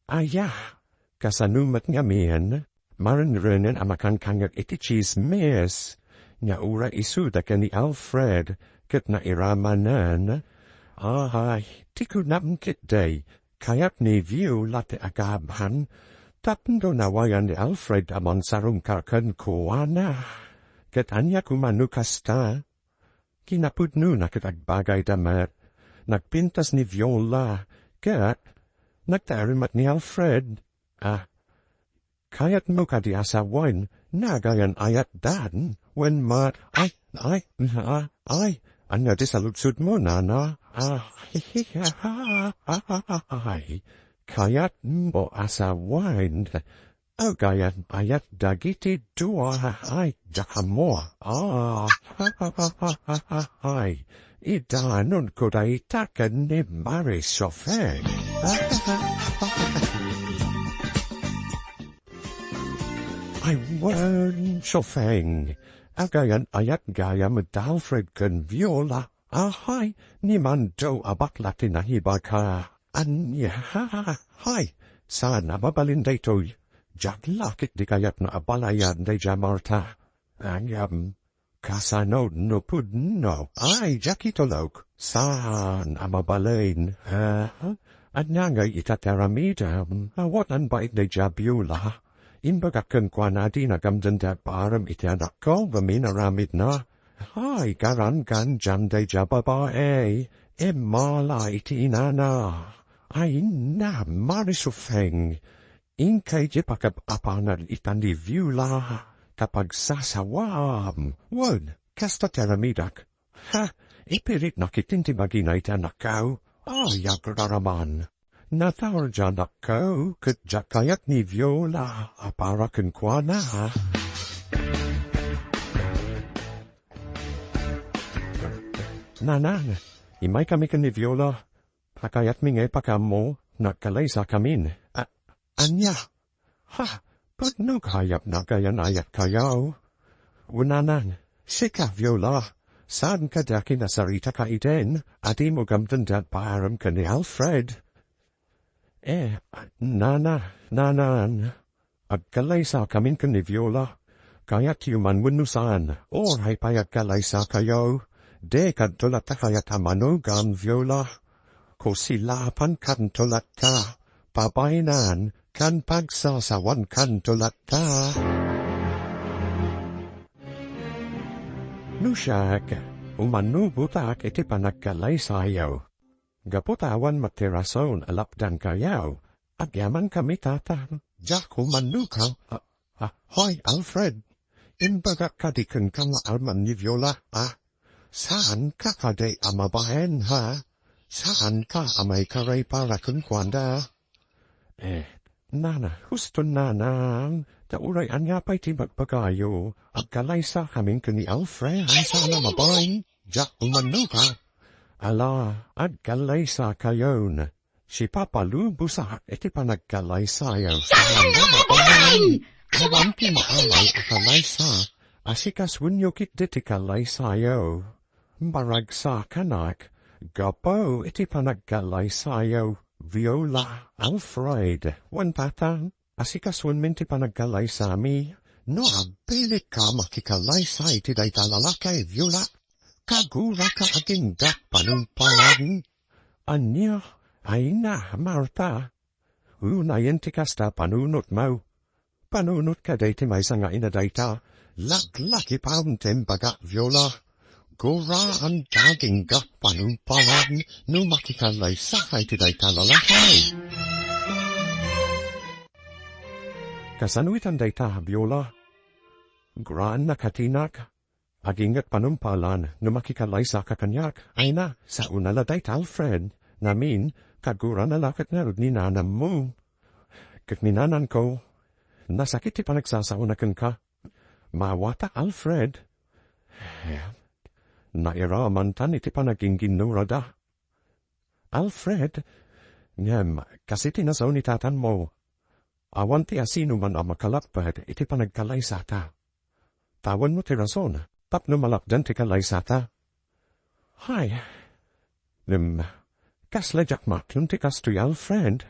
Ayah, kasanumat nga miyan, marinrenen amakan kangag iti chismes, nga ura isuda ka ni Alfred, kat na iramanan. Ay, ti kunamkit day, kayat ni Viola ti agabhan, tapndo nawayan ni Alfred amon sarong karkan kuwana. Kat anya kumanukasta, kinapudno na kat agbagay damat, nagpintas ni Viola, kat nagtarimat ni Alfred. Kayat mo kadi asawan, nagayan ayat dan, when mat, ay, anya di saludsud mo, nana, kayat mo asawan, gayan ayat dagiti dua, ay, jakamo, idanon ko da itakan ni Mary Sofeng. Ay, wan, Sofeng. Agayan ayat gaya med Alfred kan Viola. Ay, ni man do abaklat inahiba ka. Anya, hay, sana mabalin daytoy. Jaglakit di kayat na abalayan day jamarta. Anyam, kasanod no pudno. Ay, jakitolog. Saan amabalin, At nangay itataramida, awatan ba day jabula? Imbagakan kwa natin agamdandat param itianak ko, vaminaramid na. Ay, garangan janday jababae, mala itinana. Ay na, marisufeng. Inkay jipakab apanal itandi Viola, kapag sasawam. Wad, kasta teramidak. Ha, ipirit nakitintimagi na itanakaw. Ay, agraraman. Nathawar janak ko, kat jakayat ni Viola, aparakan kwa na. Nanang, imay kami ka ni Viola, pakayat mi ngay pakamo, nagkalaysa kamin. Anya, ha, ba't no kayap na gayan ayat kayaw? Unanang, sika Viola, saan ka daki na sarita ka iten, adi mo gamdandat param ka ni Alfred? Nanan, agkalaysa kamin ka ni Viola, kaya't yuman winusan, oray payag kalaysa kayo, de kadtulat ta kayat amanugan Viola, ko silapan kantulat ka, pabainan, kan pagsasawan kantulat ka. Nusyak, umanubutak iti panagkalaysayaw. Gaputawan matirason alapdan kayaw, agyaman kami tatan, jako manukaw. Hoy, Alfred, imbaga kadikan ka nga alman ni Viola, saan ka kaday amabahen, ha? Saan ka amay karay para kunkwanda? Nana, husto nanang, tauray anya pa'y ti magpagayo, agkalaysa kaming kani Alfred, sana mabahin, jako manukaw. Ala, agkalaysa kayon. Si Papa Lu busak iti panagkalaysayaw sa handa Bang! Awanti maalay akalaysa. Asikas wunyokit ditikalaysa'yo. Baragsa kanak. Gapo iti panagkalaysayo. Viola Alfred. Wan patang. Asikas wun minti panagkalaysami. No abilik ka makikalaysay ti day talalakay Viola. Kagura ka aging panumpalan. Anya, ay na, Marta. Unayin ti kasta panunot mo. Panunot ka day ti may sanga inadayta. Laklaki pauntem baga Viola. Gura ang daging panumpalan. No makikalaysay ti day talalakay. Kasanuitan dayta, Viola. Graan na katinak. Agingat panumpalan no makikalaysa ka kanyak. Ay na, sa unala dayta Alfred. Namin, kagura na lakat na ni nanam mo. Kag ninanan ko, nasakit ti panagsasaunakan ka. Mawata Alfred. Nairaman tan iti panaging ginurada. Alfred, ngem, kasi tinasaw ni tatan mo. Awan ti asino man ang makalapad iti panagkalaysata. Tawan mo ti rason, tapno malapdan ti kalaysata. Hay, kasledyak maklun ti kastoy Alfred.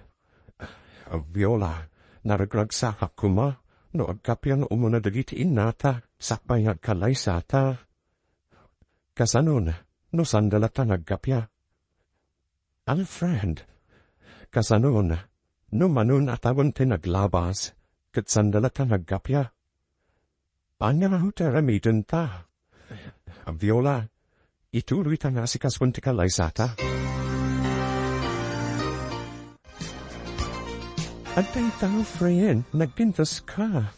Viola, naragragsakak kuma, no agkapyan umuna dagiti innata, sakbay agkalaysata. Kasanon, no sandalata nagkapya. Alfred, kasanon, no manun atawan ti naglabas, kat sandalata nagkapya. Anya mahuteramidan ta. Viola, ituloy ta nga si kaswan ti kalaysata. At ay tao, friend, nagpintas ka.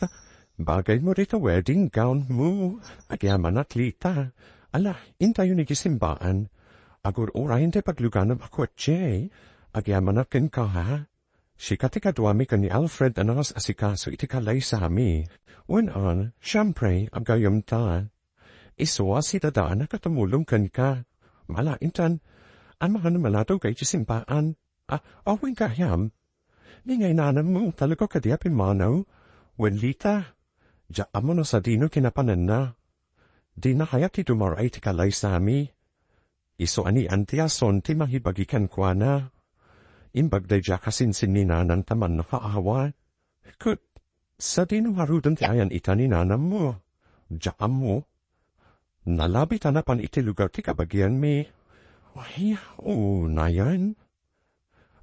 Bagay mo rito wedding gown mo. Agyaman at lita. Ala, intayo ni kisimbaan. Agur orahin te pagluganam ako at jay. Agyaman at kin ka ha. Sikati kadwami ka ni Alfred anas asikaso iti kalay sa ami. When on, syempre, agayam ta. Iswa si dadaan na katumulong kan ka. Mala, intan, ang mga namalataw kay kisimbaan. Awing ka yam. Ningay nanam mo talaga kadiapin manaw. When lita, diyaan mo no sa dino kinapanan na. Di na kaya ti dumaray ti kalay sa ami. Iso ani antiason ti mahibagikan kwa na. Imbagday dya kasinsin ni nanan taman na kaawa. Kut, sa dino harudan ti ayan ita ni nanam mo. Diyaan mo. Nalabi tanapan iti lugar ti kabagian mi. Ay, na yan.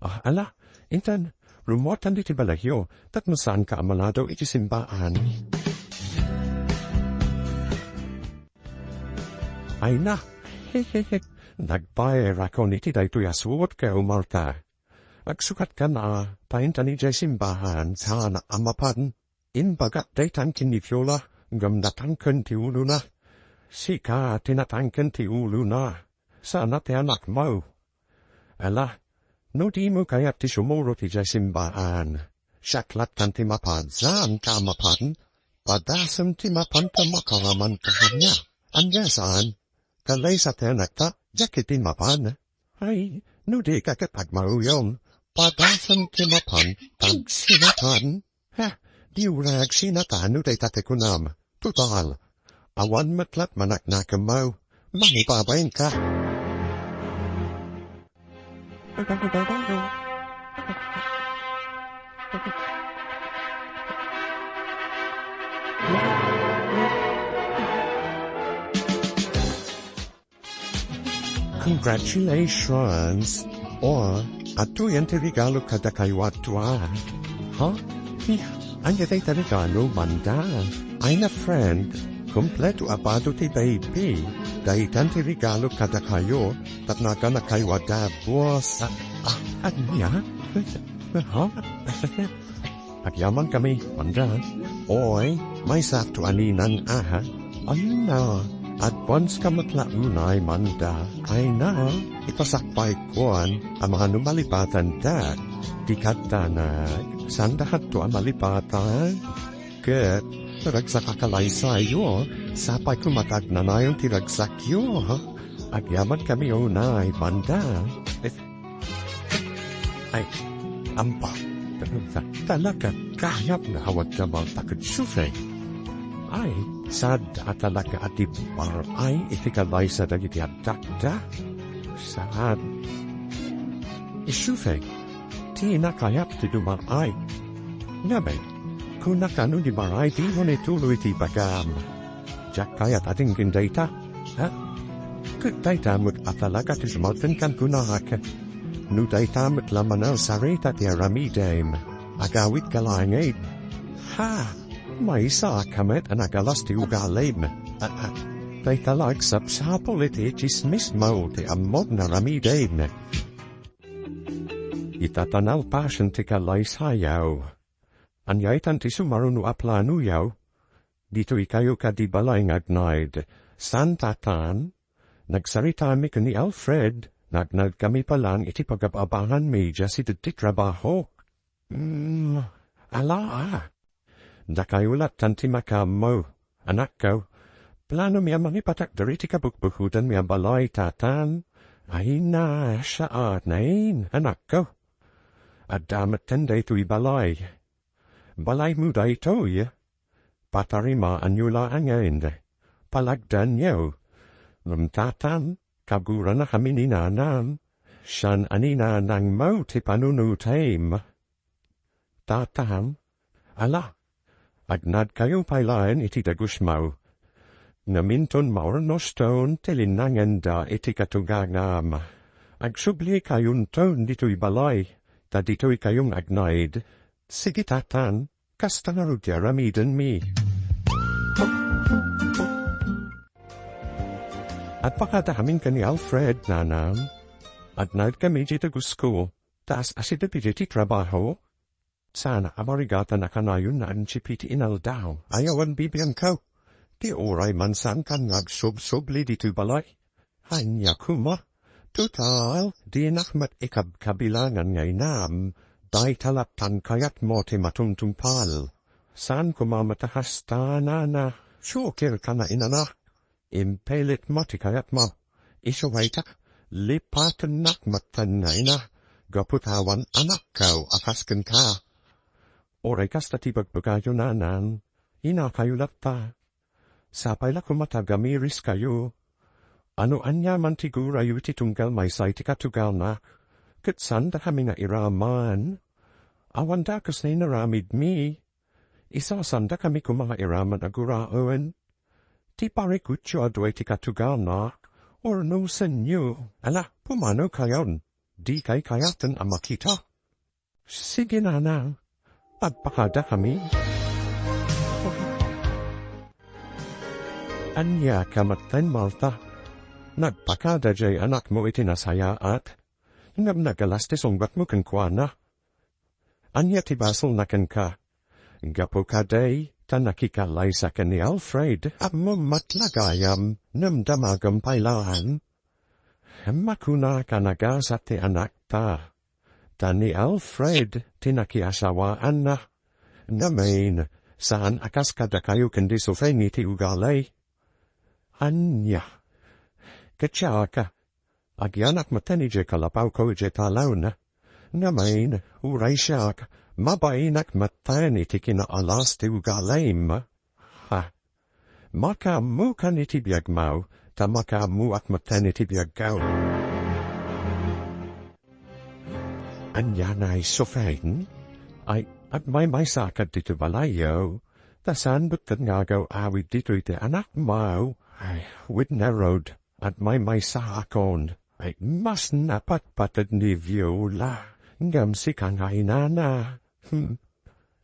Ala, intan, rumotan di ti balahyo, tat no saan ka amalado iti simbaan. Ay na, hehehe, nagbayar ako niti daytoy aswot ka Marta. Agsukat ka na, paintan iti simbahan, sana amapan. Inbagat daytan kini Viola, gamdatangkan ti ulo na. Sika tinatangkan ti ulo na. Sana ti anak mo. Ala, no di mo kaya ti sumuro ti simbaan. Syaklat kan ti mapadsan ka mapan. Padasam ti mapan ka makaraman ka kanya. Anya saan? Kalay sa tenak ta, jakitin mapan. Ay, no di kakapagmaruyong. Padasam ti mapan, tagsinatan. Ha, di urag sinatan no day tatekunam. Total. Awan matlat manaknakam mo. Manibabayin ka. Congratulations. Or, atu yan ti regalo kada kaywatwa. Ha? Anya tay ta regalo, manda. Ay na friend, kompleto abado ti baby. Daitan ti regalo kada kayo, tat naga na kaywada, boss. Anya? Ha? Agyaman kami, manda. Oy, may sakto aninan aha. Ayun na. Advance ka matlaunay, manda. Ay na, ipasakpay kuan, ang mga numalipatan dat. Di katanag, sandahat to ang malipatan. Ket, ragsak kakalaysay sapay kumatag na na yung tiragsak Agyaman kami unay, manda. Ay, ampa. Talaga. kahap na hawag ka bang takot sufeng. Ay, sad atalaga atip par ay itikalay sa dagiti adakda. Sad. Isufeng, ti nakayap ti dumaray. Ngabay, kung nakano di maray ti mo nituloy ti bagam. Jak kayat ating gindayta, ha? Kutayta mo't atalaga ti sumalten kan kunarak. Nudayta mo't lamanal sarita ti aramidem. Agawit kalangid. Ha? May isa kamet ang agalas ti ugalim. Daytalag sapsapol iti chismis mo ti amod na ramidem. Itatanaw passion ti kalay sayaw. Anyaitan ti sumarunu aplanu yaw. Dito ikayo ka di balay ngagnaid. Santatan, nagsarita mi ni Alfred, nagnag kami palang iti pagababangan medya si ti trabaho. Ala. Dakayulat tanti makam mo, anak ko. Plano mi amang ipatak dariti kabukbukudan mi ang balay tatan. Ay na, siya nain, anak ko. At damat tenday to ibalay. Balay muda ito, patarima anyula angend. Palagdan yaw. Tatan, kaguran na kami ni nanam. Siyan anina nang mo ti panunutim. Tatam, ala. Agnad kayo pailayan iti dagus mau. Naminton maur no stone tilinangenda iti katugangam. Agsubli kayong ton dito'y balay. Ta dito'y kayong agnaid. Sige tatan, kasta nga rudya ramidan mi. At pakadahamin ka ni Alfred, nanam. Agnad kami dito gusto. Taas asida piti trabaho. Sana amarigata na kanayon na anchipiti inal daw. Ayawan bibigyan ko. Di oray mansan kan ngagsub-subli dito balay. Hanya kuma. Total, di nakmat ikab kabilangan ngay nam. Day talaptan kayat mo ti matungtungpal. San kumamatahasta na. Syukir ka na inana. Impelit mo ti kayat mo. Isaway ta. Lipatan nakmatan na ina. Gaputawan anak ko akaskan ka. Oray kasta ti bagbagayo nanan. Ina kayo lapta. Sapay la kumatagamiris kayo. Ano anya man tigura yu ti tunggal may say ti katugal na. Katsan da kami nga iraman. Awan da kas na inaramid mi. Isasan da kami kumanga iraman aguraoen. Ti pare kutyo adway ti katugal na. Or no senyo. Ala, pumano kayon. Di kay kayatan ang makita. Sige na na. Pagpakada kami. Anya kamatan Malta. Nagpakada jay anak mo itinasaya at ngam nagalastis ongbat mo kankwana. Anya tibasol na ka. Gapo kaday tan nakikalay sa ka ni Alfred at mo matlagayam namdamagam pailaan. Makuna ka nagasat ti anak ta. Tan ni Alfred tinakiasawaan na. Namain saan akas kada kayo kundi sofengi ti ugalay. Anya. Kachaka. Agyanak matani je kalapaw ko je talaw na. Namain, uray siyak, mabainak matani ti kinaalas ti ugalayim. Ha. Makamu ka ni ti biyagmaw, ta makamu at matani ti biyaggaw. Anya na sofeng? Ay, at may sakad dito balayo. Tasan butan ngagaw awid dito iti anak mau. Ay, with narrowed. At may sakon. Ay, mas napatpatad ni Viola. Ngam si kangainana.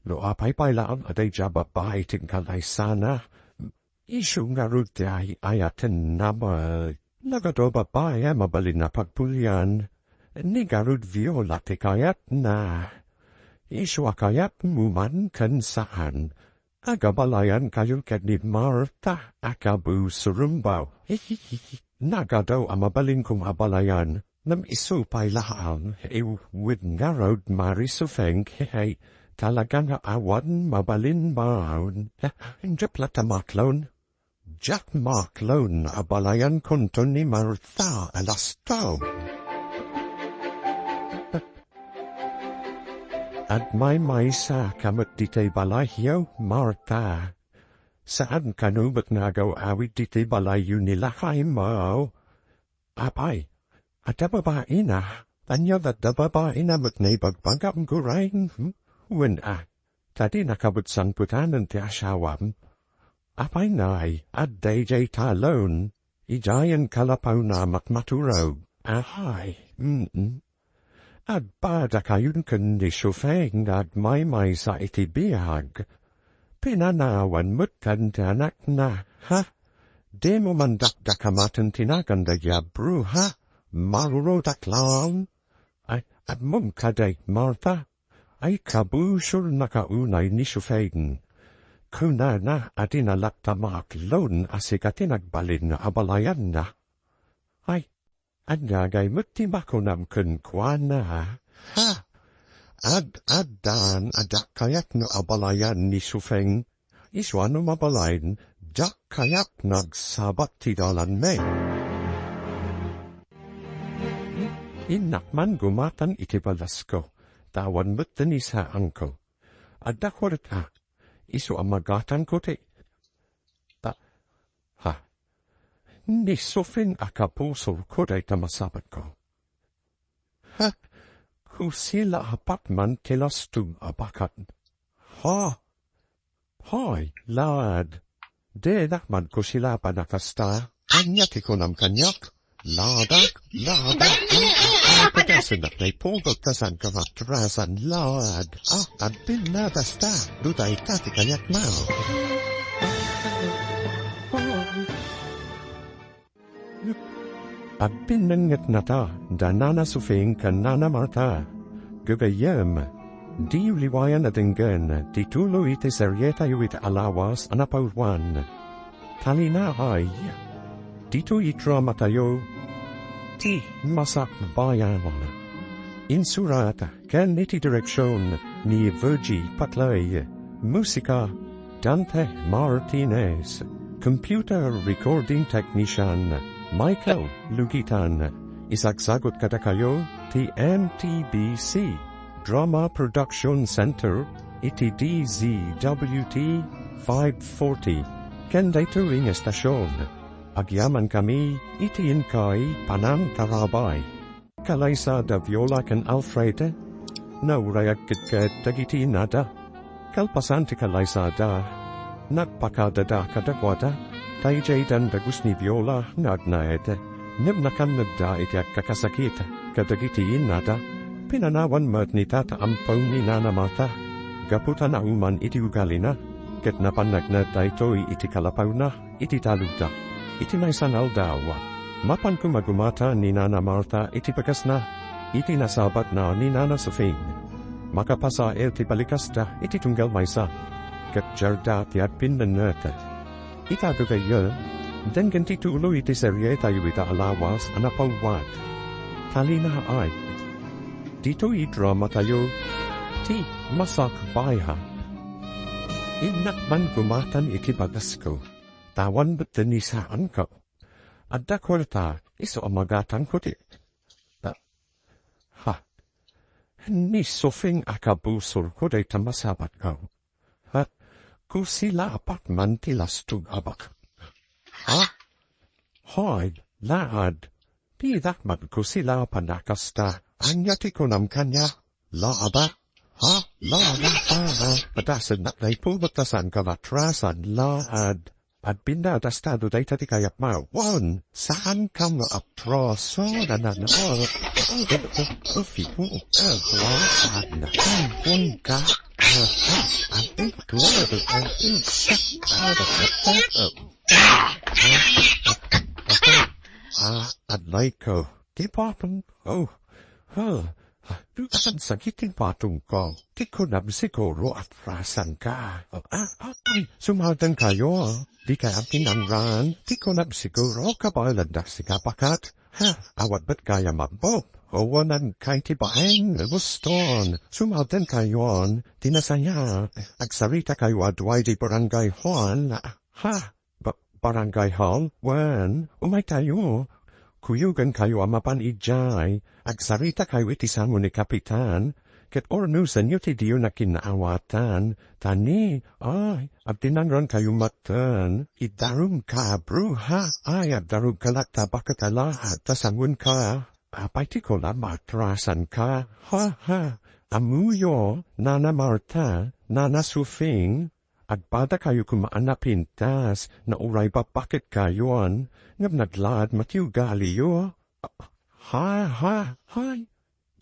Lo apay lang at ay jababay tingkalay sana. Isu nga rute ay ayaten nama. Nagado babay mabalin na pagpulyan. Ni garud Viola tikayat na. Isu akayat muman kan saan. Agabalayan kayo ni Marta akabu surumbaw. Nagadaw amabalin kong abalayan. Nam isupay lahang. With narrowed marisufeng. Talagang awan mabalin maun. Japlata maklon. Jack maklon abalayan konto ni Marta alastaw. At may sa kamot dite balayo, Martha. Saan kanubak nagaw awit dite balayo nilakay mo? Apay, at babae na, tanyo that babae na magnabagbagam gurain, when tadi nakabot sang putanan ti asyawam. Apay nay, at DJ talon, ijayan kalapaw na makmaturog. Ahay, At bada kayun kundi syufeng at may sa itibiyag. Pinanawan mo't kantanak na, ha? Di mo man dakdakamatan tinaganda yabru, ha? Maruro daklang? Ay, at mong kaday, Martha, ay kabusyol na kaunay ni syufeng. Kuna na adinalaktamak lon asikatinagbalik na abalayan na. Ay, Adagay mutimakonam kun kwana, ha? Adan adakayak no abalayan ni Sufeng, iswano mabalayan, dakayak nagsabat tidalan me. Inakman gumatan itibalasko, tawan mutan isa angko. Adakwarata, iso amagatan ko te. Ni Sufeng akapusol koday tamasabat ko. Ha? Kusila apartman tilastug abakat. Ha? Hoy, lad. De nakman kusila pa nakasta. Anyati ko nam kanyak. Ladak. Patasin at may pungkot kasan kamatrasan, lad. At binadasta. Duday kati kanyak mao. Abinangat nata, danana Sufeng kanana Martha. Gugayem, di liwayan adenggan, titulo ite serieta yuit alawas anapauwan. Talinaay, dito itra matayo, ti Masakbayan. Insurat, ken iti direksyon, ni Virgi Patlay, musika, Dante Martinez, computer recording technician, Michael Lugitan, isagsagot kada kayo, TMTBC, Drama Production Center, iti DZWT 540, Kendaito ring estasyon. Agyaman kami, iti inkay panang tarabay. Kalaysa da Viola kan Alfred, naurayag kitket dagiti nada. Kalpasan ti kalaysa da, nagpakadada kadagwada, Tajay dan dagus ni Viola nagnaed, nibnakan nagda iti kakasakit, kadagitiin nada, pinanawan mat ni tata ampaw ni Nana Martha, gaputan auman iti ugali na, ket napanagna daytoy iti kalapaw na, iti taluda, iti naisanal dawa. Mapan kumagumata ni Nana Martha iti bagas na, iti nasabat na ni Nana Sufeng. Makapasa ti balikas da, iti tunggal maysa, ket jarda ti at pinanata. Itago kayo, den ganti tulo iti serieta yu ita alawas anapawad. Talinaay. Dito idrama tayo, ti Masakbayan. Inakman gumatan iti bagasko, tawan ba't denisaan ko. Adda kwarta, iso amagatan ko ti. Ha? Ni Sufeng akabusol ko day tamasabat ko. At kusila apartman tilastug abak. Ha? Hoy, lad. Di dakman kusila panakasta. Anyati ko nam kanya. Laaba. Ha? Laaba. Padasan na day pumatasan kamatrasan. Lad. At binadastado day tati kayak mawan. Saan ka maaproso na nanor? Fipo. Wasan na. Punka. Adlay ko. Di papan. Asan sakitin patung ko. Di ko nam siguro at rasan ka. Sumaldan kayo. Di kaya pinangran. Di ko nam siguro kabalandak sigapakat. Awat ba't kaya mabop? Owanan kay tibaeng guston. Sumalden kayon, tinasaya. Agsarita kayo adway di barangay hall. Ha? Barangay hall? Wen? Umay tayo. Kuyugan kayo amapan ijay. Agsarita kayo itisan mo ni Kapitan. ket ornusan yu ti diyo na kinaawatan, tani, ay, abdinangron kayo matan, idarum ka, bruha, ay, abdarum kalata bakatala, tasangun ka, apay ti ko la matrasan ka, ha, amuyo, nana Marta, nana Sufing, agpada kayo kumaana pintas, na uray bakit kayoan, ngam naglad matiugali yo, hi,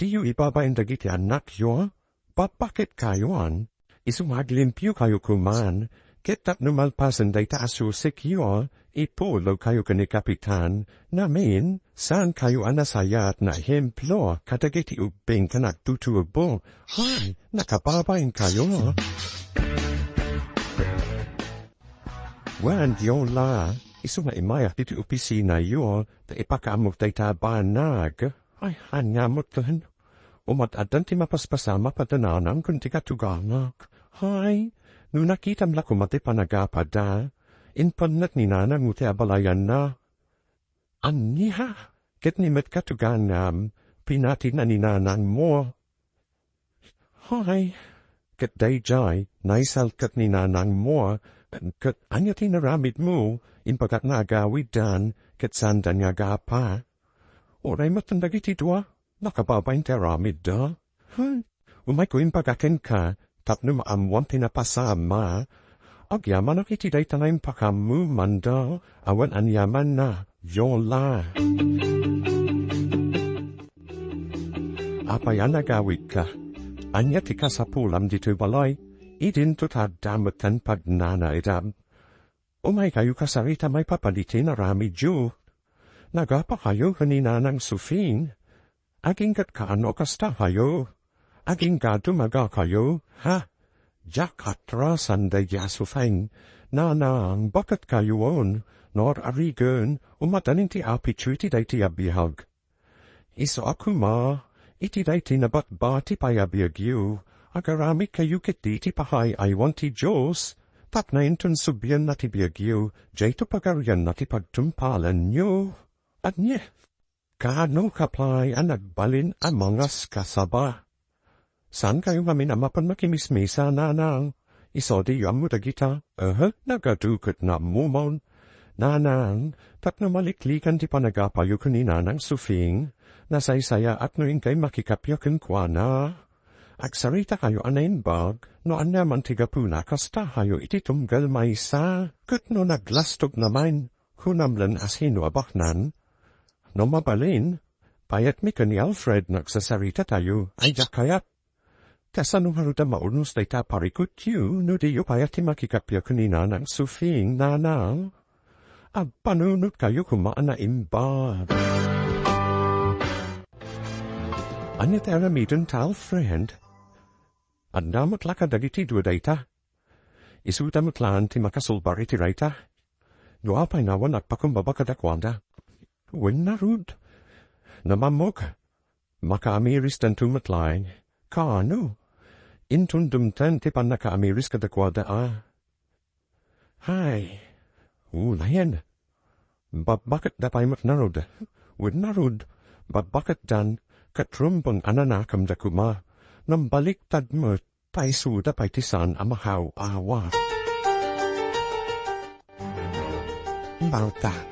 di yu ibabayin dagiti anak yo, bakit kayoan, isumaglimpyo kayo kuman, ket numalpasan day taasusik yo, ipolo kayo kani kapitan, namin, saan kayo anasayat na hemplo, kadagiti ubing kanak tutubo, hi, nakababayin kayo. Wan diyo la, isuma imayak dito opisina yo, ta ipakamok day tabanag, ay hangamot umat adan ti mapaspasama padananang kung ti katugangak. Hay, no nakitam la kumati panagapada, inpanat ni nanang uti abalayan na. Aniha, ket ni met katugangam, pinati na ni nanang mo. Hay, ket dayjay, naisal ket ni nanang mo, ket anya tinaramid mo, inpagat nagawidan, ket sandan nga gapa. Oray matandagiti dua, nakababayin teramid da. Umay ko impagaken ka, tapno maamwam tinapasama. Agyaman ak itiday tanay pakamu manda, awan anyaman na, yola. Apayan nagawid ka, anya tika sa pulam dito balay, idin tutadamatan pagnana idam. Umay kayo kasarita may papalitin na ramid yu. Nagapa kayo kanina ng sufing. Aging katkano kasta kayo. Aging gadumaga kayo. Ha? Jakatra sanday yasufeng. Nanang bakit kayo on? Nor arigan. Umatanin ti apichu iti day ti abihag. Iso ako ma. Iti day ti nabatbati payabiyag yu. Agarami kayo kiti ti pahay aywan ti Diyos. Tapnayin tun subyan na ti biyag yu. Jayto pagaryan na ti pagtumpalan nyo. At nye, kaano kaplay ang nagbalin ang mga kasaba? Saan kayo ngamin amapan makimismisa nanang? Isodi yamu dagita, nagadukot na mumon. Nanang, tapno maliklikan ti panagapayo kanina ng sufing, nasaysaya at noin kay makikapyakin kwa na. Agsarita kayo anayin bag, no anaman tigapuna kasta kayo iti tunggal maysa, kat no naglastog naman, kunamlan as hinuabaknan. No mabalin, payat mi ka ni Alfred nagsasarita tayo, ay jakayat. Kasanong haruda maunus day ta parikot yu, no di yu payat ti makikapya kanina ng sufing nanang. Panunot kayo kumaan na imbag. Anya tera midon ta Alfred? Andamot laka dagiti dua day ta. Isudamot laan ti makasulbar iti rayta. No apay nawan agpakumbaba kadakwanda. Wen narud. Namamok. Makaamiris dan tumatlaing. Kaano? Intun dumten tipan nakaamiris kadakwada Hay. Layan. Bakit dapay mat narud? Wen narud. Bakit dan katrumpon ananakam da kuma. Nambaliktad mo paisuda paitisan amahaw awa. Marta.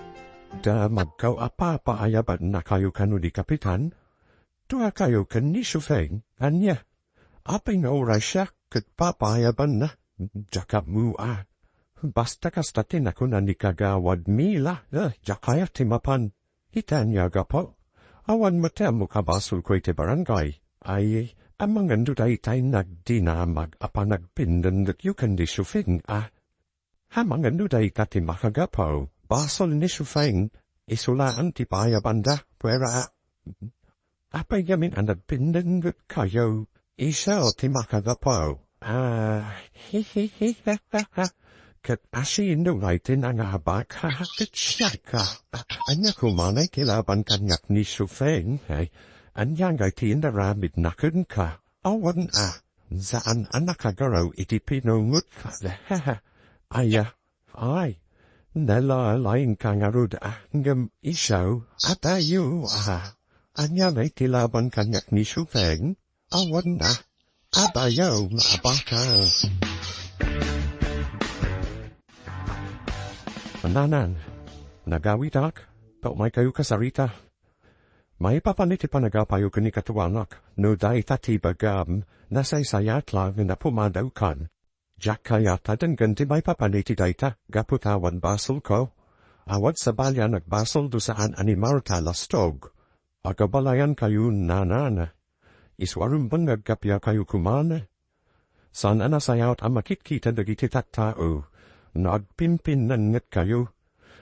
Da magkaw apa ayaban na kayo kanu di kapitan? Tua kayo kan ni sufeng, anya. Apay nga oras siya, kat papayaban na. Jakap mo Basta kastatin ako na ni kagawad mila, jakaya timapan. Hitanya gapo. Awan matem mo kabasul ko iti barangay. Ay, amang anduday tay nagdinamag apa nagpindan that you can di sufeng Hamang anduday kati makagapo. Basol ni sufeng, isulaan ti payabanda, pwera. Apay gamin ang nagpindangot kayo, isaw ti makagapaw. Kat asin no raitin ang abak, kat siya ka. Anya kumanay kilaban kanyak ni sufeng, anya ngay tindaramid nakun ka. Awan zaan anak agaraw iti pinungut ka. Ay. Nela laing kangarud ngam isaw at ayo anya may tilaban kanyak ni sufeng awan Abayo, mga bata. Mananan, nagawitak, pa may kayo kasarita. May papaniti pa nagapayo kani katuanak, no day tatibagam, nasay sayat lang na pumadaw kan. Jack kayata dan ganti may papaniti dayta, gaputawan basol ko. Awad sa balya nagbasol do saan animal talastog. Agabalayan kayo nanan. Iswarumbang nagkapya kayo kumana. San anasayawat ang makitkita dagiti tattao. Nagpimpin nangat kayo.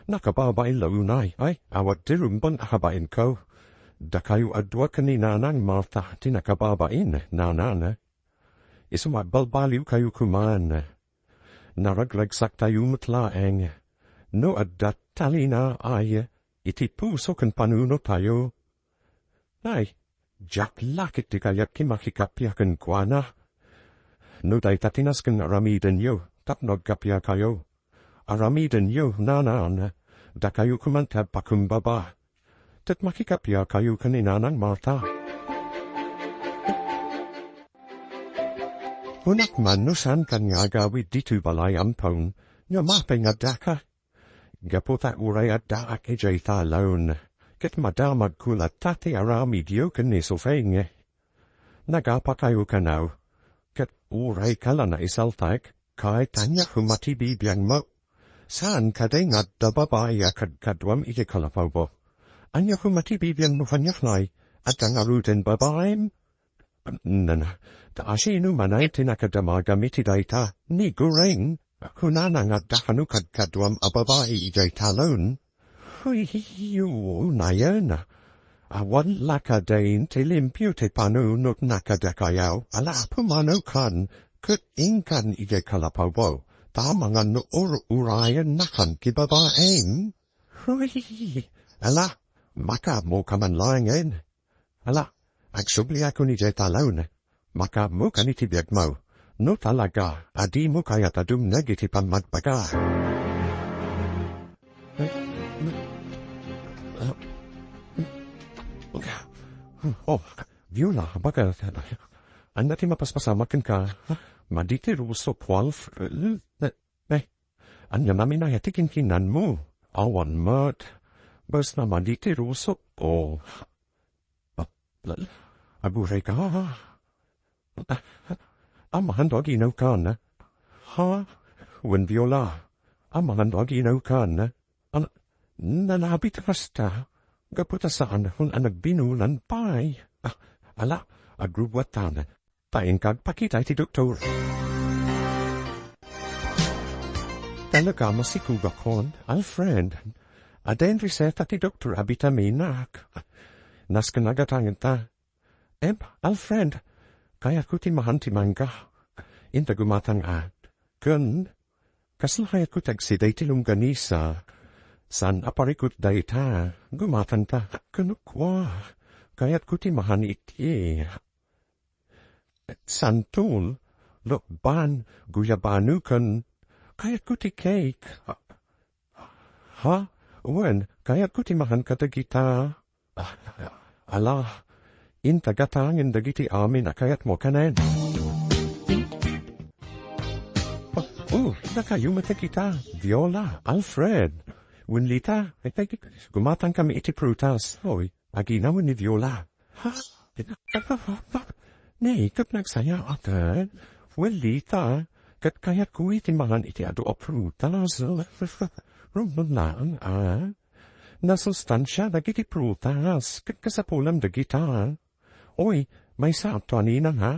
Nakababain launay, ay awat dirumbang akabain ko. Da kayo adwa kaninanang Martha tinakababain, nanana. Isumagbalbaliw kayo kumana. Naraglagsak tayo matlaeng. No addat Talinaay, iti puso kan panuno tayo. Ay, Jack lakit di kaya't kimakikapya kan kuana. No day tatinas kan aramidan yo, tapnog kapya kayo. Aramidan yo, nanan, da kayo kumantab pakumbaba. Tat makikapya kayo kaninanang Martha. Unak man no san kan nga gawid dito balay ampon, nga mapay nga daka. Gapota uray at daak ejay talon. Ket madamag kulat tate arami diyo kanisofeng. Nagapa kayo kanaw. Ket uray kala na isaltak, kay tanya humati bibiyang mo. Saan kaday nga dababaya kadwam iti kalapaw. Anya humati bibiyang nufanyaklay, at ang aruten babaem? Nana, taasinu manay tinakadamaga mitidayta, ni gureng. Kunana nga dakanu kadwam ababae ijay talon. Huy nayan. Awan lakadain te limpyo te panu not nakadakayaw. Ala pumano kan, kut inkan ijay kalapawbo. Tamanga no urayan nakan kibabaem. Huy. Ala, maka mo kaman langen. Ala, agsubli ako ni jay talon. Maka mo kanitibiyag mo. No talaga, adi mo kaya tadum negative ang magbaga. Oh, Viola, baga, anda ti mapaspasamakin ka, maditi ruso kwalf, anya namin na yatikin kinan mo, awan mat, bas na maditi ruso, oh, aburay ka, amahan dog inaw ka na. Ha? Wen Viola. Amahan dog inaw ka na. Nanabit rasta. Gaputa saan hun anagbinulan pay. Ala, agrubwatan. Taing kagpakita iti doktor. Talaga masikuga kon, Alfred. Aden riseta ti doktor abitaminak. Nas kanagatangin ta. Alfred. Kaya kuti mahanti mangga. Inta gumatang at. Kun, kaslahayat ko tagsiday tilong ganisa. San aparikut dayta. Gumatang ta. Kunukwa. Kayat kuti mahani iti. Santol. Lokban. Guyabanu kun. Kayat kuti cake. Ha? Wen, kayat kuti mahan katagita. Allah. Inta gatangin dagiti amin akayat mo kanen. Nakayo matakita. Viola, Alfred. Winlita, gumatang kami iti prutas. Hoy, aginawan ni Viola. Ha? Nay, kat nagsaya atan. Winlita, kat kayat ko iti mangan iti ado o prutas. Rumon lang, Nasustansya dagiti prutas, kat kasapulam dagita. Oy, may sakto aninang ha?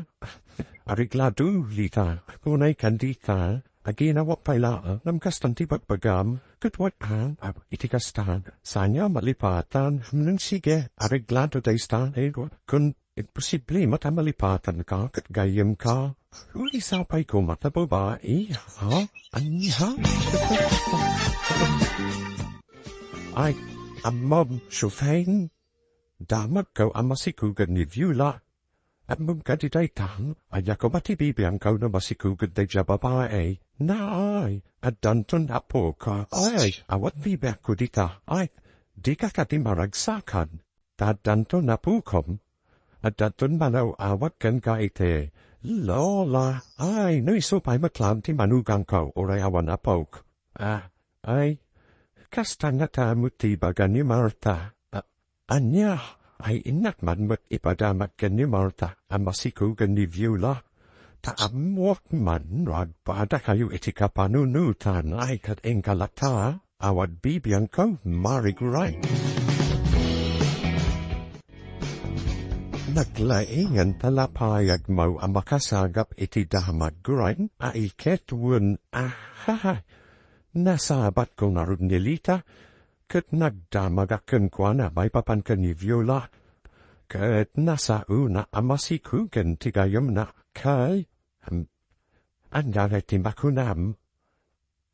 Ariglado, lita, kunay kandita, aginawa paila, namkastanti pagbagam, katwat ha, itikastan, sanya malipatan, nang sige, ariglado daystan, kun imposible matamalipatan ka, kat gayem ka, ulisapay ko matababae, ha? Anya? Ay, amam, syufeng, damag ko ang masikugan ni Viola. At mumkadiday tang, ay ako matibibiyang ko na masikugan day jababae. Naay, at danton na po ka. Ay, awat bibiyang ko dita. Ay, di ka katimaragsakan. Tad danton na po kom. At danton manaw awat kan ka ite. Lola, ay, no isupay matlam ti manugang ko, oray awan apok. Ay, kastanga tamut ti baga ni Marta. Anya, ay inak man mat ipadamat gan ni Marta, amasikugan ni Viola. Taamwak man ragpada kayo iti kapanunutan ay kat engkalata, awad bibiyang ko mariguray. Naglaingan talapayag mo ang makasagap iti dahamag gurain, ay ketwun, nasabat ko narud nilita, kat nagdamagakan kwa na may papankan ni Viola, kat nasa una amasikugan tigayam na kay, andagay timbakunam.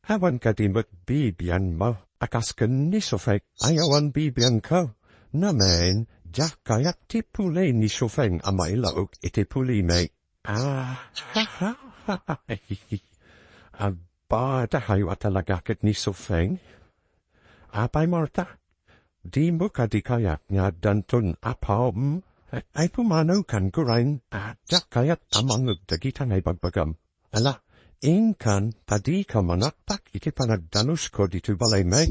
Awan ka dimot bibyan mo, akaskan ni Sofek, ayawan bibyan ko, namen, jak kayak tipulay ni Sofeng amay laok iti puli me. Aba, tahayo at talagakit ni Sofeng. Apay Marta, di mo ka di kayak nga danton apam, ay pumanaw kan gurain, jak kayak amangag dagitan ay bagbagam. Ala, inkan tadi ka manakpak iti panagdanus ko dito balay me.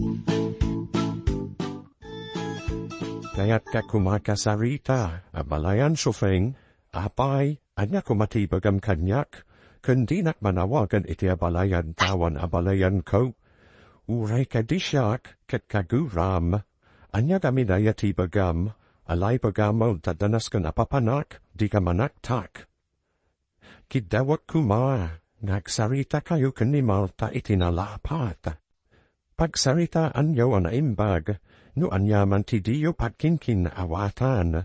Kaya't ka kumakasarita, abalayan Sofeng, apay, anya kumatibagam kanyak, kundinak manawagan iti abalayan tawan abalayan ko. Uray ka di siyak, kat kaguram, anya gaminaya tibagam, alay bagamaw tadanas kan apapanak, di ka manaktak. Kidawat kuma, nagsarita kayo kan ni Marta iti nalapat. Pagsarita anyo ang imbag, no anya man ti Dio patkinkin awatan.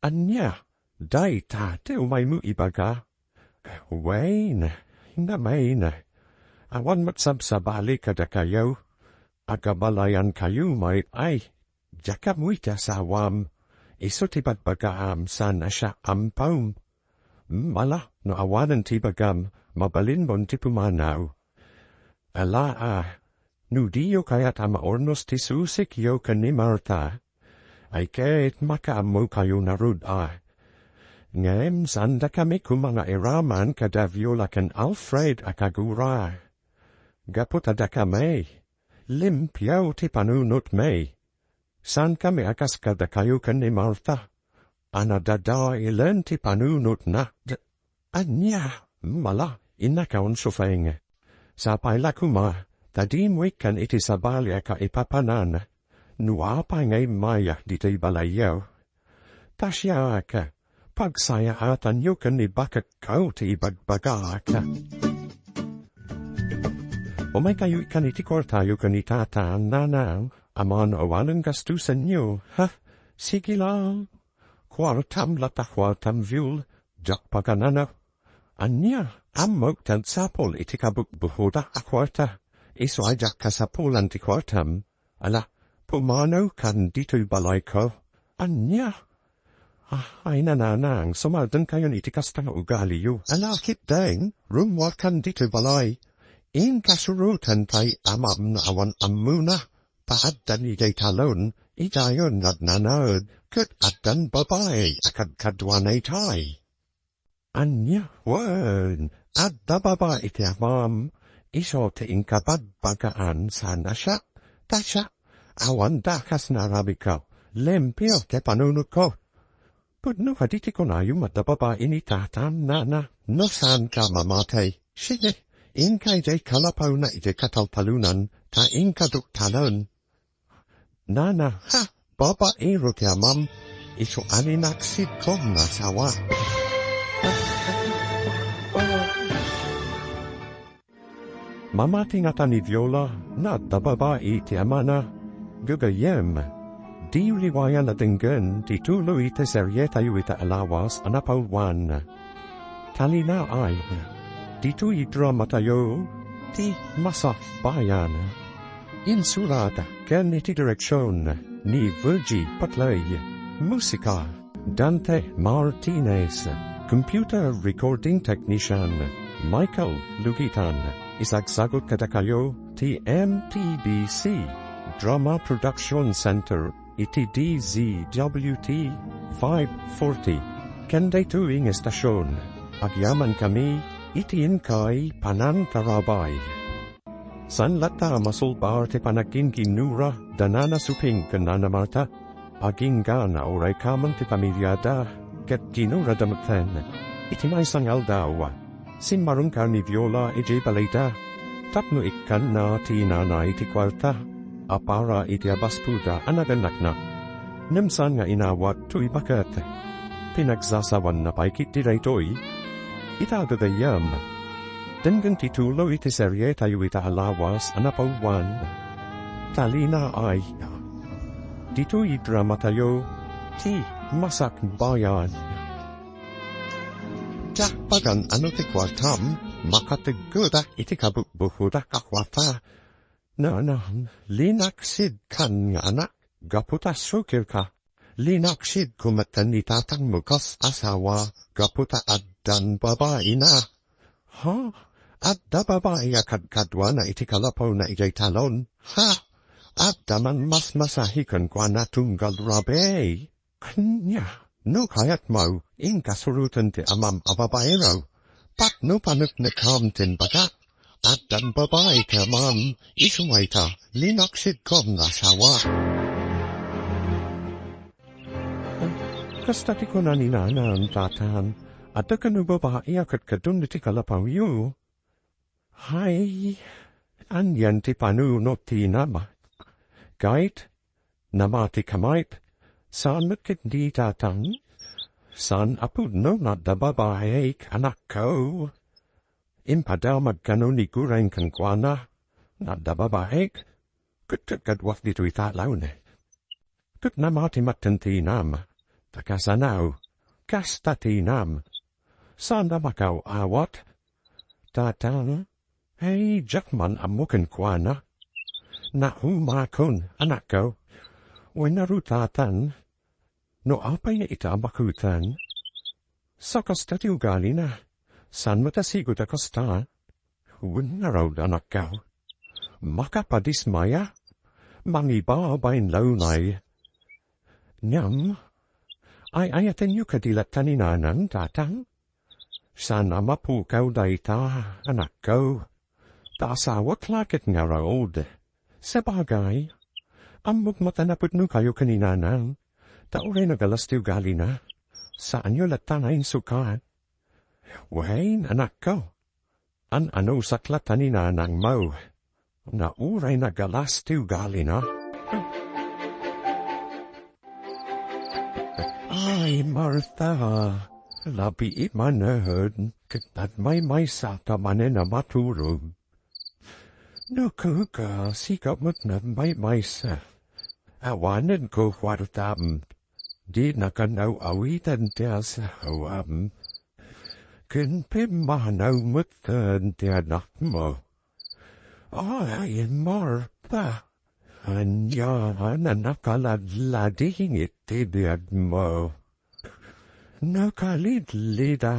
Anya, day tate umay mo ibaga. Wain, hinamain. Awan matsabsabali kada kayo. Agabalayan kayo may ay. Jaka muita sawam. Iso tibat bagaam sana siya ampaw. Mala, no awanan ti bagam, mabalin mon ti pumanaw. Ala nu Dio kayat ama ornos ti susik yo ka ni Marta, ay kahit makaamo kayo narud Ngem sanda kami kumanga iraman kada Viola kan Alfred akagura. Gapot ada kami, limpyaw ti panunot me. San kami akas kada kayo kan ni Marta, anadada ilan ti panunot na. Anya, mala, inakaon Sofeng. Sapay lakuma, tadi mwikan iti sabalya ka ipapanan, nuapa ngay maya dito balayaw. Tasya ka, pagsaya atan yu kan ibakak kau ti ibagbaga ka. O may kayo ikan iti kortayo kan itataan nanang, aman awalang gastusan nyo, sige lang. Kwartam lata kwartam viul, jak paganana. Anya, amok tan sapol iti kabuk buhoda akwarta. Iso ay jak kasapulan ti kwartam. Ala, pumano kan dito'y balay ko. Anya? Ay nananang, sumaldan kayon iti kastang ugaliyo. Ala, kitdeng, rumwal kan dito'y balay. In kasurutan tay amam na awan amuna. Paaddan igay talon, idayon nadnanaod, kat addan babay, akad kadwanay tay. Anya, wan, adda baba iti amam. Iso te inkabad bagaan sana siya, tasya, awan dakas na rabi ko, lempyo te panunod ko. Pudno haditi ko na yung madababa initatan nana, no saan ka mamatay. Sige, inkay day kalapaw na iti kataltalunan, ta inkaduk talon. Nana, baba ero te amam, iso aninaksid ko nasawa. Mamating ata ni Viola, na dababai ti amana, gugayem. Di riwayan na dinggan, ti tuloy te seryeta yu ita alawas anapawan. Talinaay, di tu idra matayo, ti Masakbayan. Insulata, ken iti direksyon, ni Virgie Patlay, musika, Dante Martinez, computer recording technician, Michael Lugitan. Isagsagot kada kayo ti MTBC Drama Production Center iti DZWT 540 Kenday tuwing estasyon Agyaman kami, itiin kay panantarabay. San lata masulbar te panakin kinura, danana suping kanana marta, aging gana oray kaman te pamilyada, ket kinura damakten, iti may sangal dawa, simmarong karni viola ije balita, tapno ikkan na tinanay ti kwarta, apara iti abaspuda anaganak na, nimsan nga inawat tuy bakat, pinagsasawan na paikit diraytoy, itagagayam, denggang titulo iti serye tayo itahalawas anapawan, Talinaay, dito'y drama tayo, ti Masakbayan. Jakpagan ano ti kwartam, makatiguda iti kabukbuhuda kakwata, na linaksid kan nga anak, gaputa sukir ka, linaksid kumatan ni tatang mukas asawa, gaputa addan babae na. Ha? Adda babae akadkadwa na iti kalapaw na ijay talon, ha? Adda man mas masahikan kwa na tunggal rabe. Kanya. No kayat mo, in kasurutan ti amam ababaero. Pat no panuk na kamtin baga. At dan babae ka mam, isuway ta, linaksid kom na sawa. Kastati ko na ninana ang tatan, at da ka no babae akat kadun ti kalapaw yu. Hay, anyan ti panuno ti nama. Gait, namati kamait, saan matkit di tatang? San apud no na da babae anak ko. Impadamad kano ni gurang kankwana, na da babae, kutukadwak dito italaw ne. Kut namati matanti nam, takasanaw, kastati nam. San namakaw awat? Tatang, hey jakman amukan kwana. Na humakon anak ko. Wenarutatan, no apay na ita makutan. Sa kastati ugali na, san matasigot akasta? Wenaraw anak ko. Makapadismaya, mangiba bain launay. Nyam, ay ayaten yu kadilat taninanan, tatang? Sana mapukaw dayta, anak ko. Tasawat lakit nga raod. Sabagay, amok matanapot no kayo kanina nang, tauray nagalas ti ugali na, saan nyo latanayin sukat? Wain, anak ko, ano saklat tanina nang mau, na uray nagalas ti ugali na. Ay, Martha, labi imanahod, kitad may sata manen na maturog. No kuka, sikap mo't na may sa. Awanan ko kwartam. Di na kanaw awitan tiya sa hawam. Kinpimanaw mo't tiya anak mo. Ay, Martha. Anya na nakaladlading itibiyad mo. Nakalidlida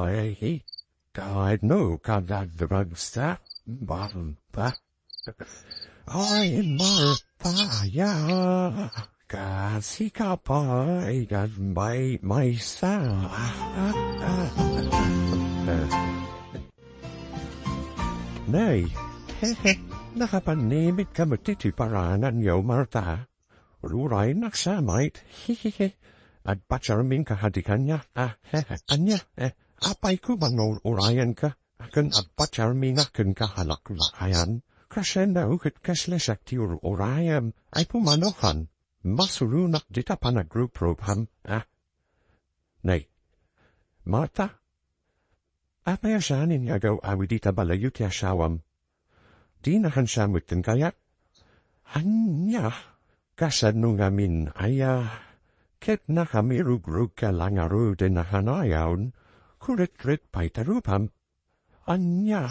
ay kahit no kaladragsa. Martha, ay Martha, ya, kasi ka pa ay may sa. Nay, nakapanimit ka matitiparanan yaw, Martha. Ruray naksamait, at pacharaming kahadikan niya, anya, apay ko bang urayan ka? Akan at pacharmi nga kan kahalak-lakayan, krasenda ukit kaslesak ti urayam, ay pumanohan, masurunak dita panagrupropham, Nay, Martha, apay asyanin yagaw awidita balayu ti asyawam, di nahan siya mutin kayat, anya, kasad nung amin aya, ket na kami rugrug ka langaru din nahanayawn, kurit-rit pa'y tarupam, anya,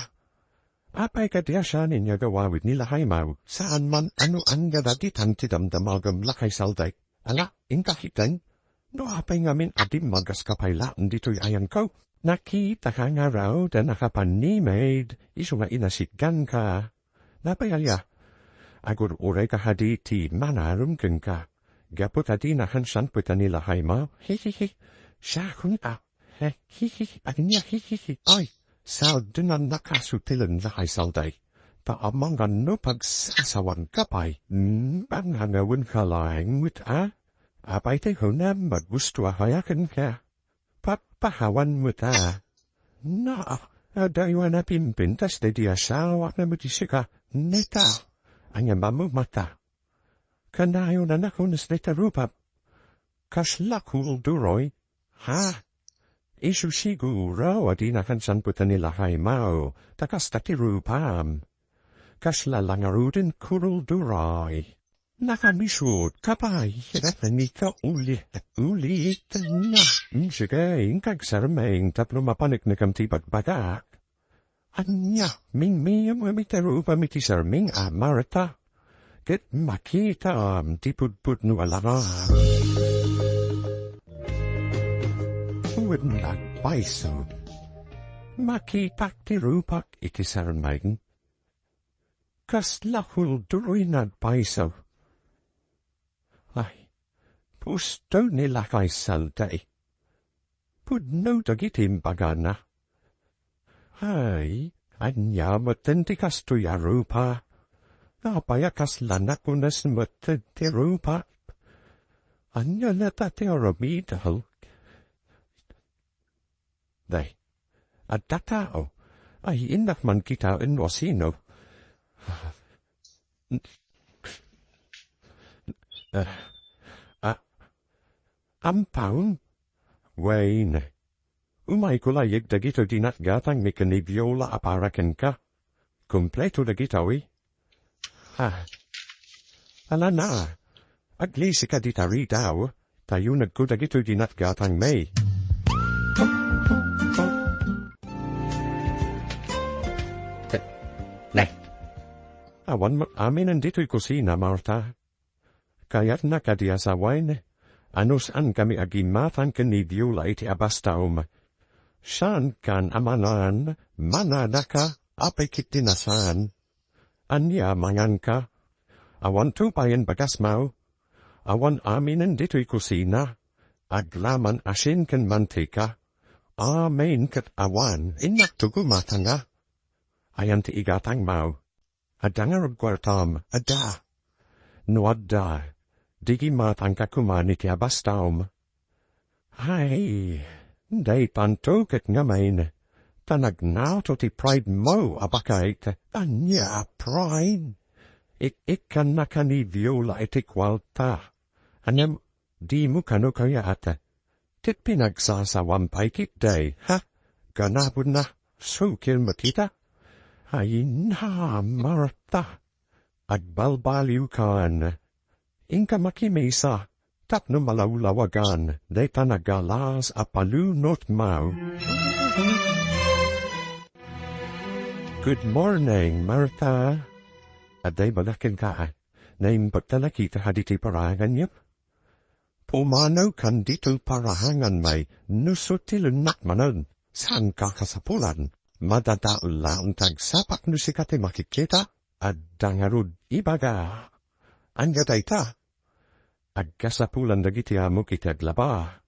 apay kadyasanin niya gawawid nila haymaw, saan man ano ang gadaditan ti damdamagam lakay salday. Ala, inkahitan, no apay ngamin adim magas kapaylaan dito'y ayan ko. Nakita ka nga raw da nakapanimid, iso nga inasitgan ka. Napayalya, agur uray ka hadi ti manarum ka. Gapot adi nahansan puta nila haymaw, hehehe, siya kun Ay, sal din nakasutilan sa salday. Taamangan no pagsasawan kapay. Bangangawin ka lang with Abay te hunam but gusto hayakan ka. Papahawan mo ta. Na, daywa na pimpintas de di asawa na mutisika. Neta, ang mamu mata. Kanayo na nakunas neta rupa. Kaslakul duroy. Ha? Isu siguro adina kansan puta nila haimao. Takastati rupam. Kasla langaruden kurul duroy. Nakamisud kapay, nika ulit na. Sige, inkag sarmeng tapno mapanik na kamti pagbagak. Anya, ming mamiteru pamiti sarmeng amarata. Get makita tipud-pud no alara. Uwad nagbaiso. Makitak ti rupak iti sarmeng. Kaslahul duroy nagbaiso. Ay, pusto nila kay salday. Pudno dagitim bagana. Ay, anya matenti kasto yarupa. Napaya kaslanakunas matenti rupa. Anya nata te arabidal. Day, at tatao, ay inak man kita in wasino. Ampaun? Wayne. Umay kulayig dagito dinat gatang mekanibiola aparaken ka. Kompleto dagitawi. Ala na. Aglisi ka ditari daw. Tayo nagko dagito dinat gatang may. Nay. Awan amin andito'y kusina, Martha. Kaya't nakadiasawain, anusan kami agimatan kanibiola iti abastaum. Saan kan amanan, manadaka, apay kitinasan. Anya mangan ka. Awan tupayan bagasmaw. Awan aminan dito'y kusina. Aglaman asin kan mantika. Amen kat awan, inak tugumata nga. Ayan ti igatang mau. Adangar gwartam, ada. No ada. Digi matang kakuman iti abastaum. Ay, day pantoket ngamain. Tanagnaw ti pride mo abakait. Anya pride. Ikan nakani viola iti kwalta. Anyam, di mo kano kaya ata. Tit pinagsasawampay kit day, ha? Ganapod na, sukil matita. Ay na, Martha. Agbalbaliw kan. Inka makimesa, tapno malawlawagan, de tanagalas apalu not mau. Good morning, Martha. Aday balakin ka, naim pagtalakita haditi parahangan yip. Pumanaw kan dito parahangan may, nusutilun nakmanan, saan kakasapulan. Madadaula tagsapak no sikate makikita, at dangarud ibaga. Anya dayta. Agkasapulan dagiti amok iti aglaba.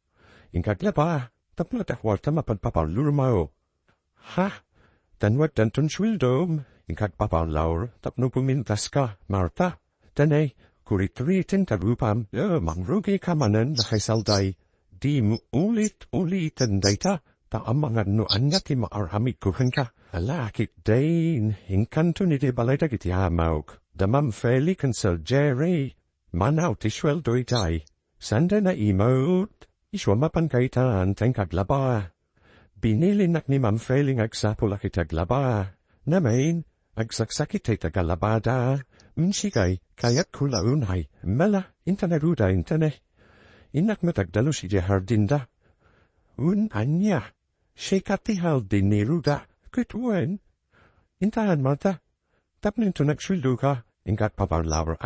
Inkaglaba, tapno takwarta mapadpapalurmao. Ha? Tanwat danton swildom. Inkagpapalaur, tapno pumintas ka, Martha. Tanay, kuritritin tarupam, mangrugi kamanan lakay salday. Di mo ulit-ulitan dayta. Ta amangan no anya ti maarhamit kuhan ka. Alakit dain, inkanto ni di balay dagiti amok. Damam feli kan sel Jerry. Manaw ti sweldo itay. Sanda na imot. Iswa mapankaitan tengkaglaba. Binili nak ni Mam Feling agsapul akitaglaba. Namain, agsaksakit ay tagalabada. Msikay, kayat kulaunay. Mela, intaneruda intane. Inak matagdalo si Jehardinda. Anya. Shekati hal diniruda, kitwen. Intahan Martha. Tapnin to nagswildo ka, ingat paparlawer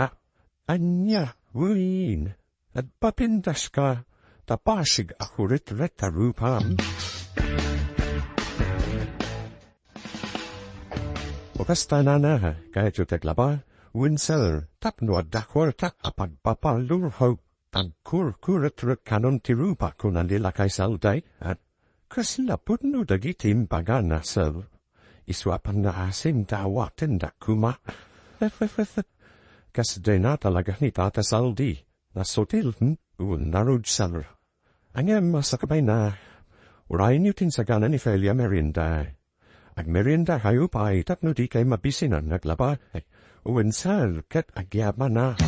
Anya, win. At papindas ka, tapasig ako ret-reta rupam. Bukas tanana, kahit yung taglaba, winsel, tapno at dakwarta apagpapalurho, tagkur-kuret-ret kanon ti rupa kunalila kay salday, at Kaslapod no dagitim paganasal. Iswapan na asim dawatin da kuma. Kas de na talaga ni Tata Saldi. Nasotil narud sal. Angem masakbayan na. Urayin yutin sa gana ni Felia merienda. Ag merienda kayo pa ay tapno di kay mabisinan naglaba. Uwensal kat agyama na.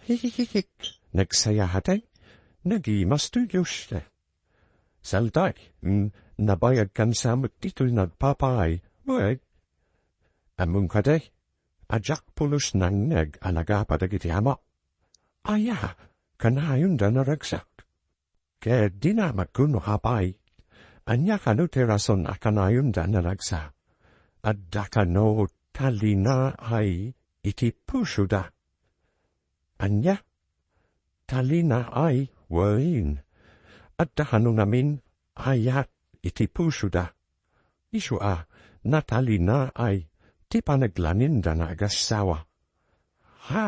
Hikikikik. Nagsaya hatay. Nagimastudyos na. Salday. Nabayag kan samot dito'y nagpapay. Wag. Among kaday. Ajak pulos nang nag-alaga pa dagiti ama. Aya. Kanayon da naragsak. Kaya di na magkuno hapay. Anya kanu terason akanayon da naragsa. At dakano talinaay iti puso da. Anya, talinaay wain. At dahano namin ayat iti puso da. Isu na talinaay ti panaglanin da na agasawa. Ha,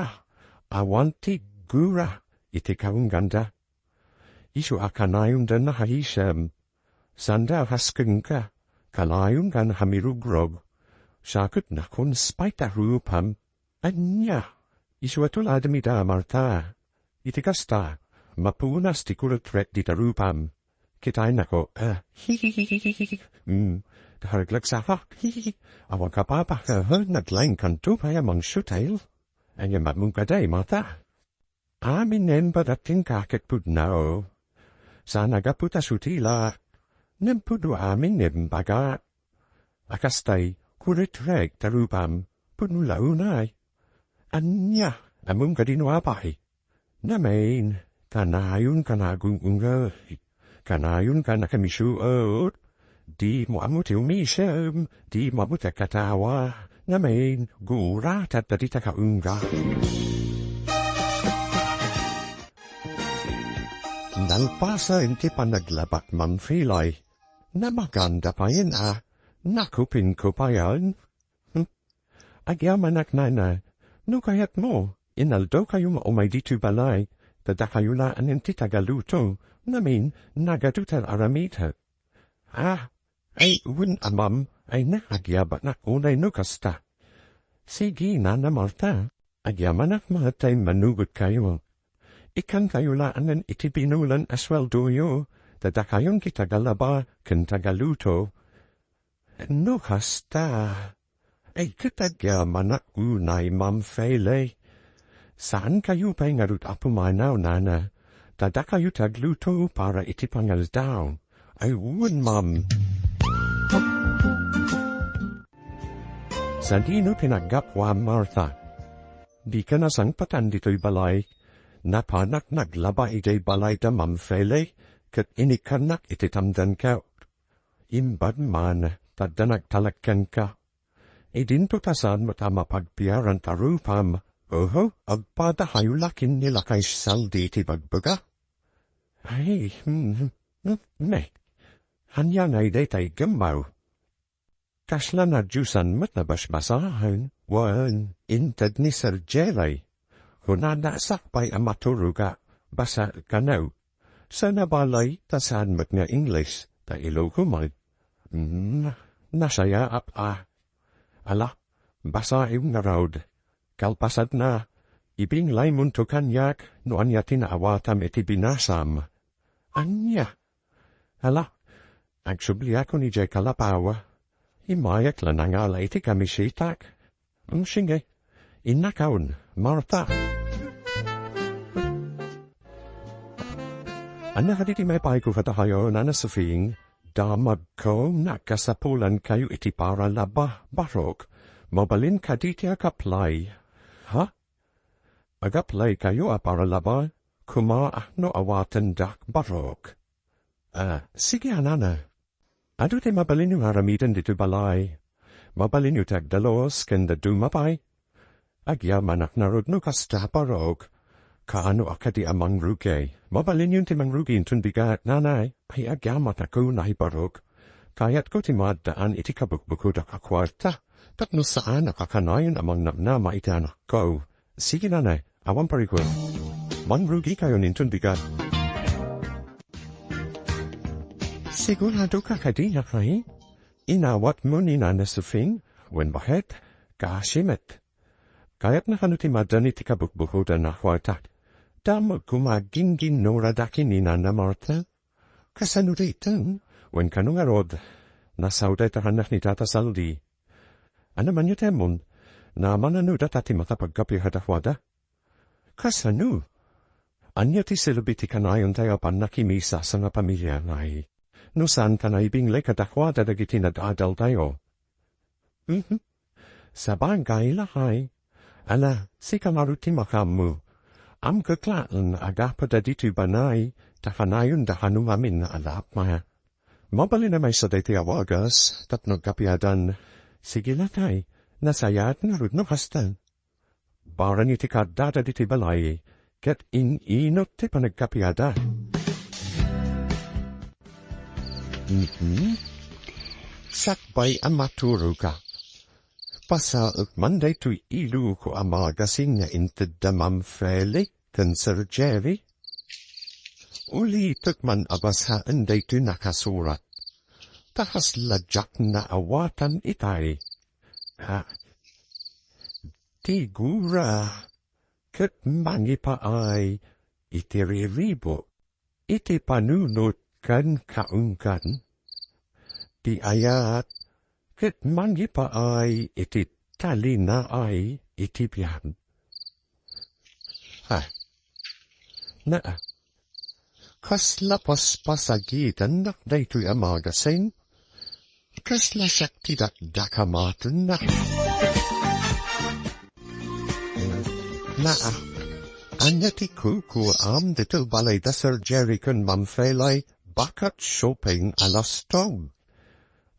awanti gura iti kaung ganda. Isu kanayon da na haisem. Sanda haskeng ka, kalayon kan hamirugrog. Sakot na kun spaita rupam. Anya, isu atuladamida marta. Iti kasta, mapunas ti kuratret di tarupam. Kitay nako, hihihihihihi. Kaharaglagsafak, hihihi. Awang kapapa, naglaing kanto pa yamang shutail. Anya mamungkaday marta. Aminem badating kakit pudnao. Sana gaputa sutila. Nempudu aminem bagat. Akastay, kuritreg tarupam. Punulaunay. Anya, amungkadino apay. Namain, kanayon kanagung unga. Kanayon kanakamishuot. Di mo amuti umisem. Di mo amuti katawa. Namain, gura tatadita ka unga. Nalpasa inti panaglabak manfilay. Na maganda pa yun nakupin ko pa yan. Agyaman na, no kayat mo, inaldo kayo maumay dito balay, tada kayo laan inti tagaluto, namin nagadutal aramita. Ay wun amam, ay naagyabat na unay no kasta. Sige na Marta, agyaman mahatay manugot kayo. Ikan kayo laan iti binulan asweldo yo, tada kayon kita galaba ken tagaluto. No kasta. Ay katagyaman na unay mamfele. Saan kayo pa'y ngarut apumanaw nana? Tada kayo tagluto para iti pangaldaw. Ay wun mam. Sa dino pinagapwa Martha. Di ka nasang patan dito'y balay. Napanak naglaba iti balay da mamfele, kat inikanak iti tamdan ka. Imbad man, tadanak talakkan ka. Idinto tasan mo tama pagpiaran tarupam. Oho, agpada hayulakin nila kay saldi iti bagbaga. Ay, me. Hanya ngay detay gemaw. Kasla na jusan mat na basbasahan, wan, intad ni Sir Jelay. Hunana sakpay amaturuga, basa kanaw. Sa nabalay, tasan mat nga English, ta ilokumay. Nasaya Ala, basa yung narawd. Kalpasad na, ibing laymun to kanyak, no anya tinawatam iti binasam. Anya? Ala, agsubli ako ni Jay Kalapawa. Imayak lanangala iti kami sitak. Sige, inakaon, Martha. Ana haditi may paiko katahayo na nasufing, damag ko nakasapulan kayo iti para laba, barok, mabalin kaditi akaplay. Ha? Agaplay kayo para laba, kuma no awatan dak barok. Sige anana. Ado te mabalin yung haramitan dito balay. Mabalin yung tagdalos kenda dumapay. Agya manak narod no kasta barok. Kaano akadi amang ruge. Mabalin yung timang rugi intun bigat nanay. Ay agyamat ako nahi barok. Kayat ko timad daan iti kabukbuko da kakwarta. Tapno saan nakakanayon amang namnama iti anak ko. Sige nanay, awan parikul. mangrugi kayo nintong bigat. Sigurado ka kadina kay? Inawat mo ni Nana Sufing, when bakit? Kasimit. Kaya't nakanutimada ni tikabukbukoda na huwatak. Damo kumaging ginoradaki ni Nana Martha. Kasanuritan, when kanungarod, nasauday tahanak ni Tata Saldi. Ano man yutemon, na mananuda tati matapagkapi hadahwada? Kasanu, anya ti silubiti kanayon tayo panakimisa sa nga pamilya nai. No saan ka na ibingle kadahwada dagiti nadadal tayo? Sa bagay lahay, ala, si kamaruti makamu. Am kaklaan agapa daditu banay, takanayon dahanum amin na alap maya. Mabali na may sadete awagas, tapno kapiadan, sige latay, nasayat na rud no hastan. Baran iti kadada diti balay, ket inot ti panagkapiada. Sakbay amaturo ka. Pasa Monday to ilu ko amagasin na inted damam fele, kan Sir Jerry. Uli man abasaan day to nakasurat. Tahas lajak na awatan itay. Tigura, ket mangi pa ay, itiriribo, iti panunot kan kaungkan. Di ayat, ket mangi pa ay, iti talinaay, iti biyan. Kasla paspasagitan nak daytoy amagasin, kasla siyak tidak dakamatan na. Anya ti kuku am dito balay da Sir Jerry kun mamfelay bakat shopping alastog.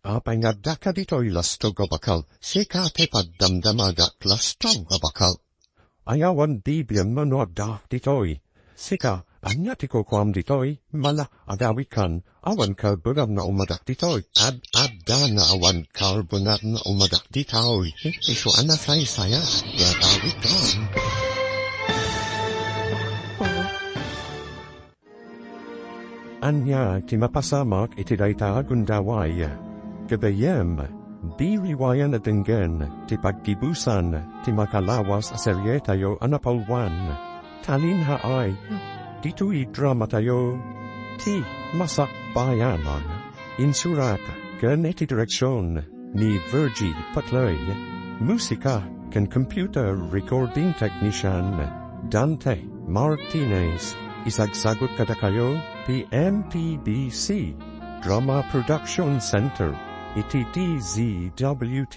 Apay nga daka dito'y lastog abakal, sika te paddamdamagat lastog abakal. Ayawan dibian mo dak dito'y, sika anya ti kukuam dito'y, mala adawikan, awan karbunam na umadak dito'y, adda na awan karbunam na umadak dito'y, iso anasay saya, adawikan. Anya ti mapasamak iti dayta gundaway, gabayem, di riwayan at dinggen, ti pagkibusan, ti makalawas aserye tayo anapalwan, talinha ay, dito'y drama tayo, ti Masakbayanan, insurat, gan iti direksyon, ni Virgie Patloy, musika, kan computer recording technician, Dante Martinez, isagsagot kada kayo, PMPBC, Drama Production Center, iti DZWT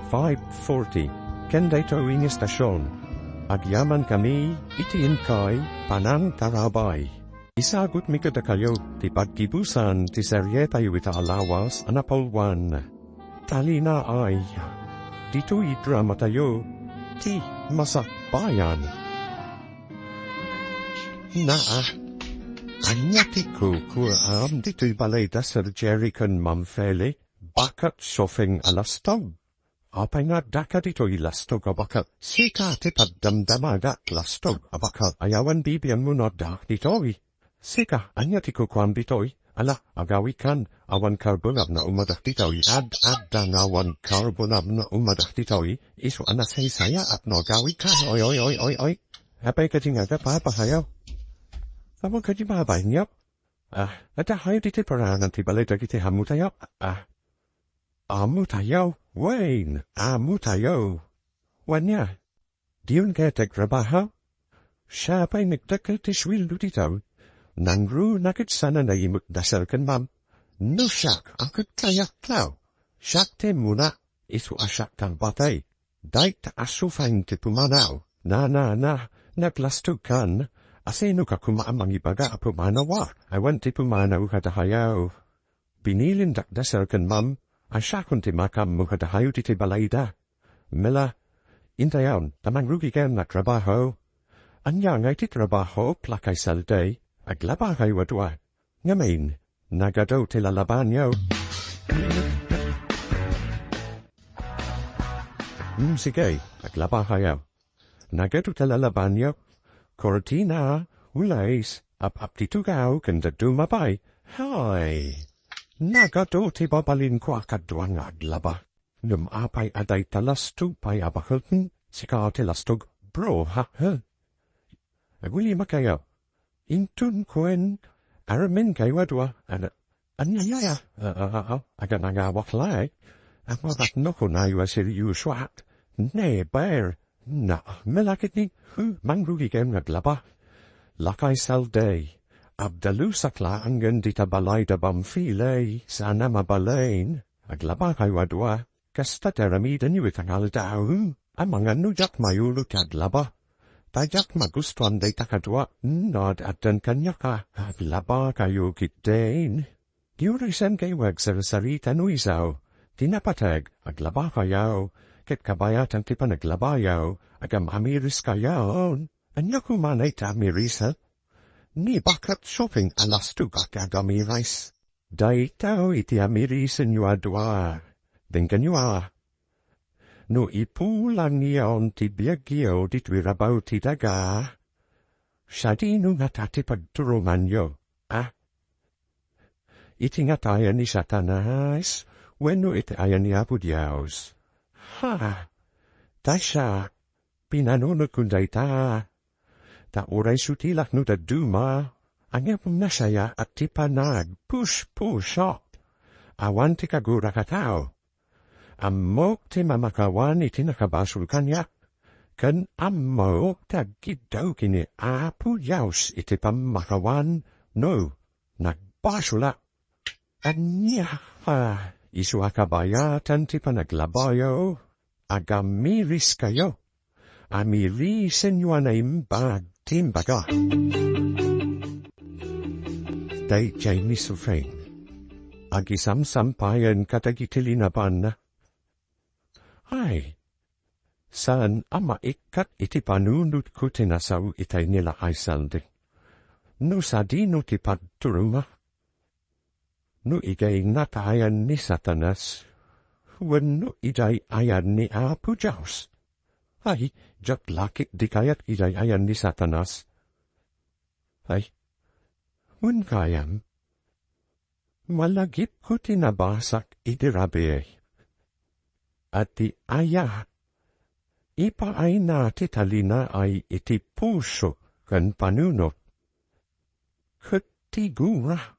540, ken daytoy nga istasyon. Agyaman kami, iti inkay, panang tarabay. Isagot mi kada kayo, ti pagkibusan, ti serye tayo ita alawas, anapalwan. Talinaay, dito'y drama tayo, ti Masakbayan. Anya ti kukuam dito'y balay da Sir Jerry kun mamfele, bakat shopping alastog. Apay nga daka dito'y lastog abakat, sika ti paddamdamagat lastog abakat, ayawan bibiyan mo na dak dito'y. Sika, anya ti kukuam dito'y, ala, agawikan, awan karbonab na umadak dito'y, adda nga awan karbonab na umadak dito'y, iso anasay saya at no gawikan, oy. Apay ka tingaga papahayaw. Tama ka di babay niyap? At hayo diti parangan ti balay dagiti hamu tayo? Amu tayo? Wayne, amu tayo. Wanya, diyon kaya tagtrabaho? Siya pa'y nagdakal ti swildo dito. Nangru nakit sana na imut dasal kan mam. No siyak, angkot kaya klaw. Siyak te muna, isu asyak tang batay. Dait asufang ti pumanaw. Na, naglastog kan. Aseno ka kumaamang ibaga a pumanawa. I want ti pumanaw kadahayaw. Binilin dakdasal kan mam. Asyakon ti makam mo kadahayo ti balayda. Mela, intayaw, tamang rugi ken na trabaho. Anya ngay ti trabaho plakay salday. Aglabakay wadwa. Ngamin, nagadaw ti lalaban yaw. Sige, aglabakay yaw. Nagadaw ti lalaban yaw. Cortina, Ulays, up titugaw, kanda dumabay. Hay! Nagadoti babalin ko akadwang aglaba. Apay aday talastog pay abakulten, sika talastog bro ha. Aguli makayaw. Intun kuen, aramin kayo adwa, anyaya, aganagawaklay. Amabat noko na yu asir yu swat. Ne, bear. Na, melakit ni, mangrugi kem naglaba. Lakay salday. Abdalu sakla angan dita balay da bamfile, sana mabalain. Aglaba kayo adwa. Kasta teramidan yu itangal daw. Amang anu jak mayulu kadlaba. Tajak magustuan day takadwa. Nod adan kanyaka. Aglaba kayo kitdain. Giurisen kayo agsarasarita nuisaw. Tinapatag, aglaba kayaw, ket kabayatan ti panaglabayaw, agam amiris kayaw, anyaku manay tamirisa. Ni bakat shopping alastug agamirais. Daitaw iti amirisan yu adwa, denggan yu No ipulang niyaon ti biagyo ditwirabaw ti daga. Sadino nga tati pagturuman yo, Iti nga tayo ni Satanas, weno iti ayan ni Apo Diyaos. Tasya, pinanunod kunday ta. Ta oray sutilak no da duma, angapong nasaya at ti panag, push, up. Awan ti kagura katao. Amok ti mamakawan iti nakabasul kanyak. Kan amok tagidaw kini Apo Diyaos iti pamakawan, no, nagbasula. Anya, isu akabayatan ti panaglabayo, agamiris kayo, amirisen yu anaimbag timbaga. Day Jamie Sufrain, agisamsampayan katagitilinaban. Ay, saan amaikat iti panunut ko tinasaw itay nila ay saldi. No sadino ti pagturuma. No igay natayan ni Satanas, wano iday ayan ni Apo Diyaos. Ay, jak lakit di kayat iday ayan ni Satanas. Ay, wen kayam, malagip ko tinabasak idirabe. At ti aya, ipaay na ti Talinaay iti puso kan panunot. Katigura.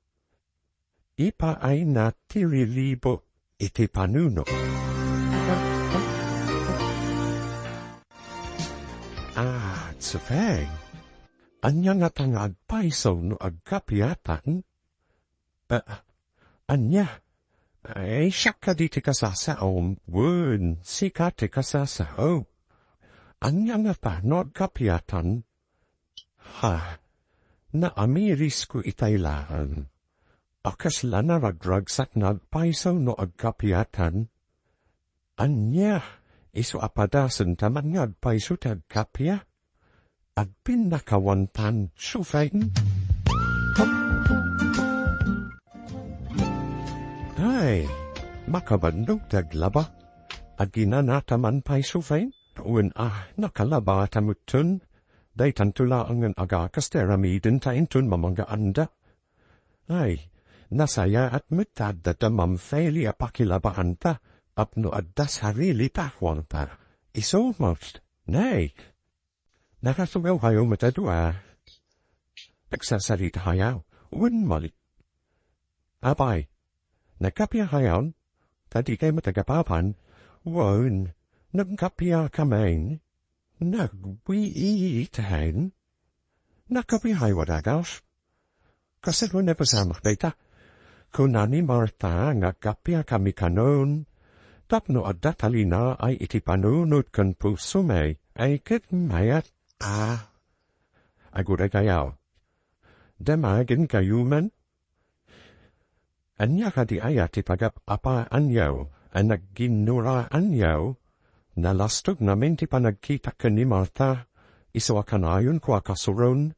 Ipaay na tirilibo iti panuno. Tsafeng, anya nga tangag paisaw no agkapiatan? Anya, ay siya ka di ti kasasaom, wun, sika ti kasasao. Anya nga pa no agkapiatan? Na amiris ko itaylaan. Akas lana ragragsak na agpaisaw no agkapiatan. Anya, iso apadasan taman nga agpaiso ti agkapia. Agpin nakawantan, sufain. Ay, makabandog taglaba. Aginanataman paiso fain. Uwen nakalaba tamutun. Day tantula angan agakas teramidin ta intun mamanga anda. Ay, nasaya at mutad da mamfeli apakilabaan ta, apno addas harili pakwan ta. Iso most, nay. Nakasugaw kayo matadua. Nagsasarita hayaw, uwan mali. Abay, nagkapya hayaw, tadi kay matagapapan, wan, nagkapya kamain, nagwiitahan, nakapya hayaw adagaws. Kasi ito napasamak data. Kunani Martha nga kapya kami kanon, tapno adda Talinaay iti panunod kan puso may, ay ket mayat, aguray kayaw. Demagin kayuman? Anya ka di ayat ti pagap-apa anyaw, ang nagginura anyaw, nalastog namin ti panagkita ka ni Martha, iso akanayon ko akasuron,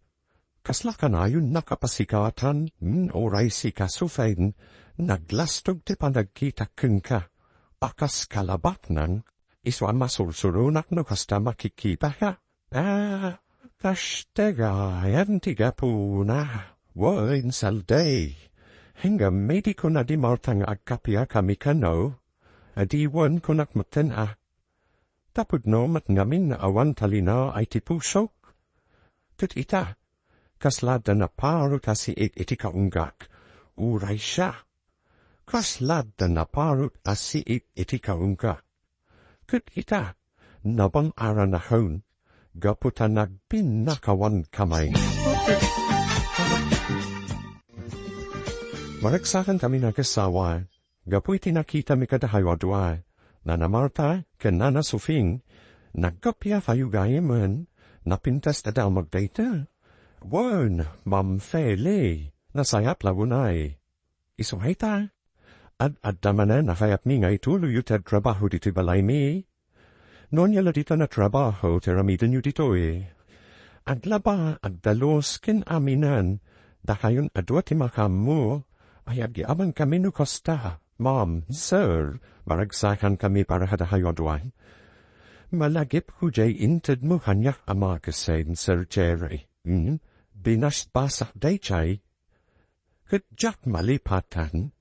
kasla kanayon nakapasikatan, oray si kasufain, naglastog ti panagkita ka, akas kalabat nang, iso ang masursurunak no kasta makikipa ka. Tashtegaayan tiga po na, wain salday. Hinga medi ko na di martang agkapia kami kano, adiwan ko nakmatan Tapod no mat ngamin na awan talina ay tipusok. Tut ita, kaslada na paro tasiig iti kaunggak, uray siya. Kaslada na paro asiig iti kaunggak. Kut ita, nabang ara na hon, gaputa nagbinakawan kamay. Maragsakan kami nagkasawa, gapu iti nakita mi kadahaywadwa, Nana Marta, ken Nana Sofing, nagkapya fayugayemen, napintas adal magdata. Wan, mam fele, nasayap lawunay. Isuhayta, ad-damanan na fayap mi ngay tulo yutad trabaho dito balay mi. Nonya la dito na trabaho teramidan yu dito Adlaba ad-dalos ken aminan, dakayon adwati makamu, ayag giaman kami no kosta. Mom, sir, maragsakan kami para hadahayodwan. Malagip hujay intad mo hanyak amagasen, Sir Jerry. Binas basak daychay. Kadjak malipatan.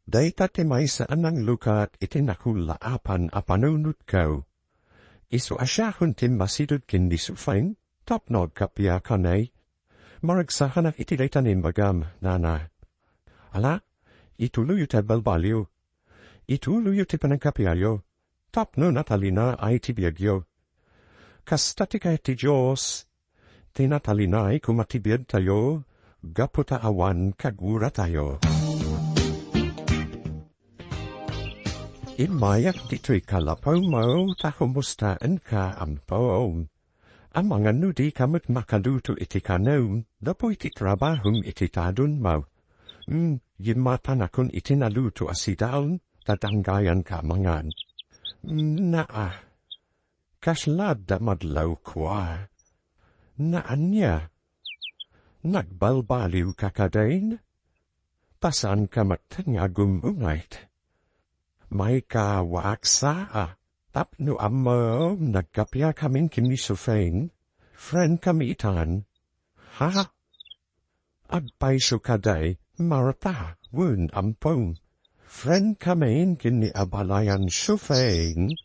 Daytate may saan ang lukat itinakulaapan apanunut ko. Isu asyahun tim masidud kindi sufeng, tapnog kapya kanay. Maragsakan ak itidaytanin bagam, nana. Ala? Ituluyo te balbalyo. Ituluyo te panangkapiayo. Tapno Natalina ay tibiyagyo. Kastatika ti Diyos. Ti Natalinay kumatibiyad tayo. Gaputa awan kagura tayo. Imayak dito'y kalapaw mo. Takumustaan ka ampaw. Ang mga nudi kamot makaluto iti kanom. Dapo iti trabahong iti tadun mo. Yimatan akon itinaluto asidal, tatanggayan ka mangan. Kaslad da madlaw kwa. Niya, nagbalbaliw ka kadain? Pasan ka matanga gumungait? May kawaksa tapno amaw, nagkapya kaming kinisufeng, friend kami itan. Agpaiso kaday, Marta, wun ampong. Friend kamen kini abalayan sufeng.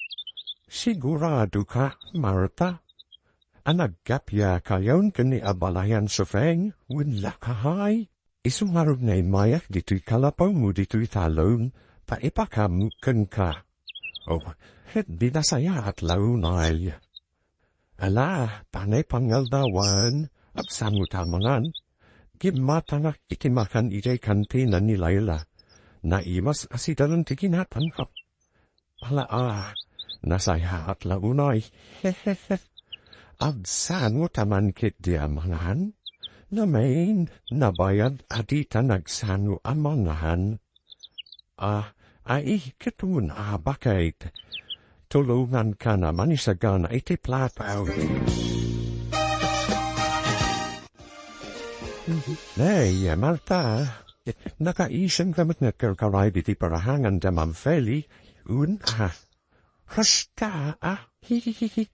Sigurado ka, Marta? Anagkapya kayon kini abalayan sufeng, wun lakahay. Isungarog na imayak dito'y kalapaw mo dito'y talon, paipakamukan ka. Het binasaya at launay. Ala, panay pangaldawan, absan mo tamangan. Gimatangak itimakan ijay kantina ni Layla, na imas asidalan tiginatan ka. Ala nasaya at launay, hehehe. Absan mo taman kit di amangan, namain nabayad adita nagsan mo amangan. Ay kitun bakit, tulungan ka na manisagan iti plataw. Nay, Marta, nakaisang kamat na karkaray biti parahangan da mamfeli, hasta, hihihihi.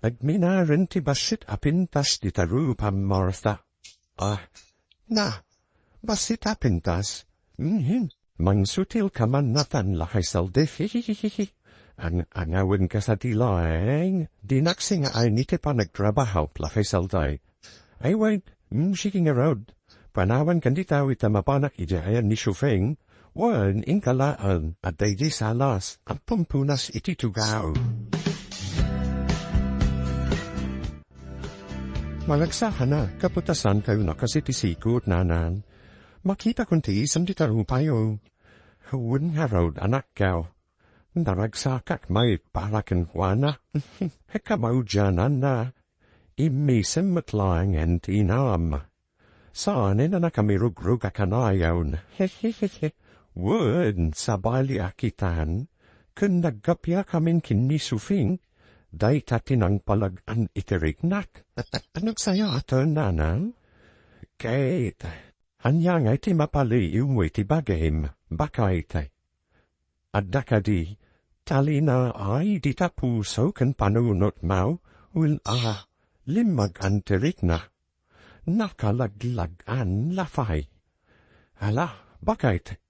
Nagminarin ti basit apintas di tarupam, Martha. Basit apintas? Mangsutil ka man natan lakay saldif, hihihihi. Ang awan ka sa tilaeng, dinaksing ay niti pa nagtrabaho lakay salday. Ay wait, shaking around. Panawan kan ditaw itamapanak ijayan ni Shufeng, wan inkalaan at daydi salas at pumpunas ititugaw. Malagsahan na, kaputasan kayo na kasi tisikot nanan. Makita kong tiisam di tarupayo. Huwin nga raw anak kaw. Naragsakak may parakan wana. Hekamaw dyanan na. Imisem matlang en tinam. Saan na nakamirug-rug akanayawn. Hehehehe. Wud sabali akitan. Kun naggapya kamin kinisufing. Day tatinang palagan itirignak. Anong saya ato nanang? Kate. Anyang ay ti mapali umwi ti bagim. Bakay te. Adakadi. Talinaay di tapuso kan panunot mau. Will limag-anterik na. Nakalaglagan lafay. Hala, bakit?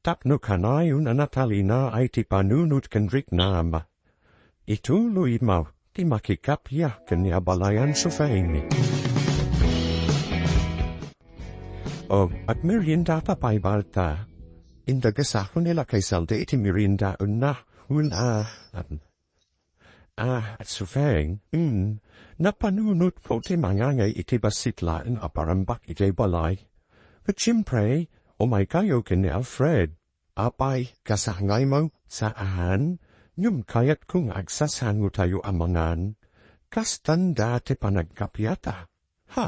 Tapno kanayon na Talinaay ay ti panunot kenrik nama. Ituloy mo, ti makikapya kanya balayan sufeng. O, at merienda pa pa'y balta. Indagasako nila kay salde iti merienda na hula. At sufeng, napanunot po ti mangangay iti basitlaan aparambak iti balay. But siyempre, may kayo kini Alfred. Apay, kasangay mo, saan? Yung kayat kung agsasango tayo amangan. Kastanda ti panagkapyata. Ha,